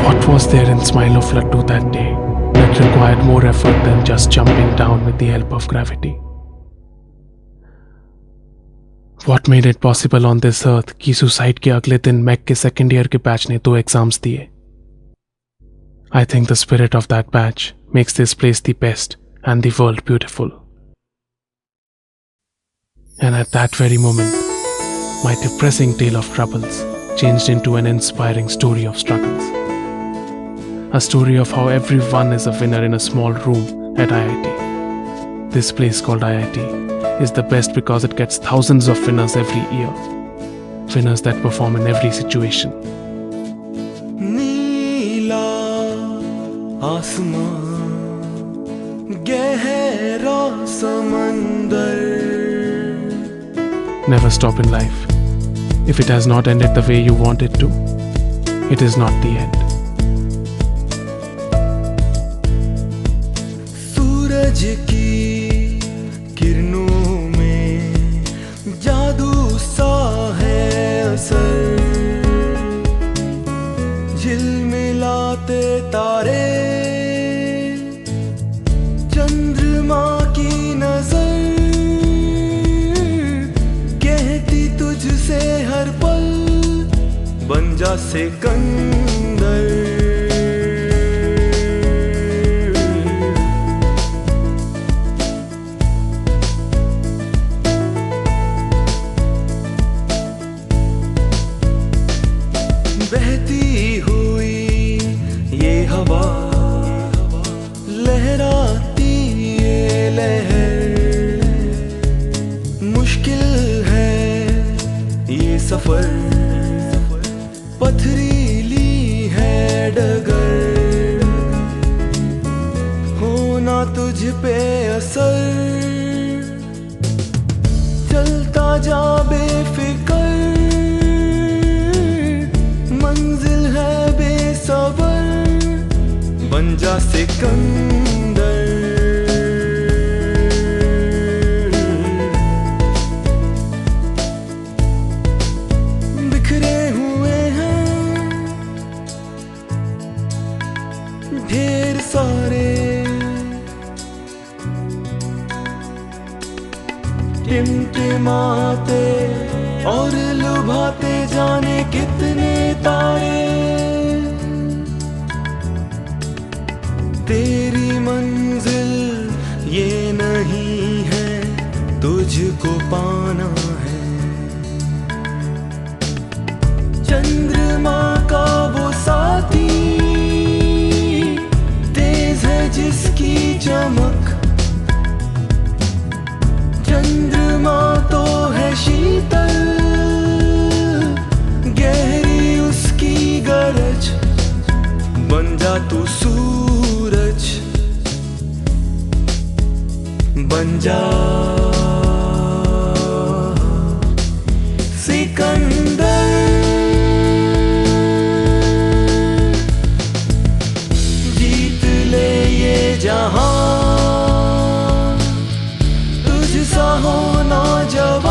What was there in smile of Laddu that day that required more effort than just jumping down with the help of gravity? What made it possible on this earth कि सुसाइड के अगले दिन मैक के second year के batch ने 2 exams दिए? I think the spirit of that batch makes this place the best and the world beautiful. And at that very moment, my depressing tale of troubles changed into an inspiring story of struggles. A story of how everyone is a winner in a small room at IIT. This place called IIT is the best because it gets thousands of winners every year. Winners that perform in every situation. नीला आसमान, गहरा समंदर। Never stop in life. If it has not ended the way you want it to, it is not the end. सूरज की किरणों में जादू सा है असर, झिलमिलाते तारे चंद्रमा की नजर, कहती तुझसे हर पल बन जा सिकंदर। बहती हुई ये हवा, लहराती ये लहर, मुश्किल है ये सफर, पथरीली है डगर, होना तुझ पे असर, चलता जा बेफिकर, मंजिल है बेसबर, बन जा सिकंदर। बिखरे हुए हैं ढेर सारे टिमटिमाते और लुभाते जाने कितने तारे, तेरी मंजिल ये नहीं है तुझको पाना है, चंद्रमा का वो साथी तेज है जिसकी चमक, चंद्रमा तो है शीतल गहरी उसकी गरज, बन जा तू सूरज, बन जा सिकंदर। जीत ले ये जहां, तुझ सा होना जवान,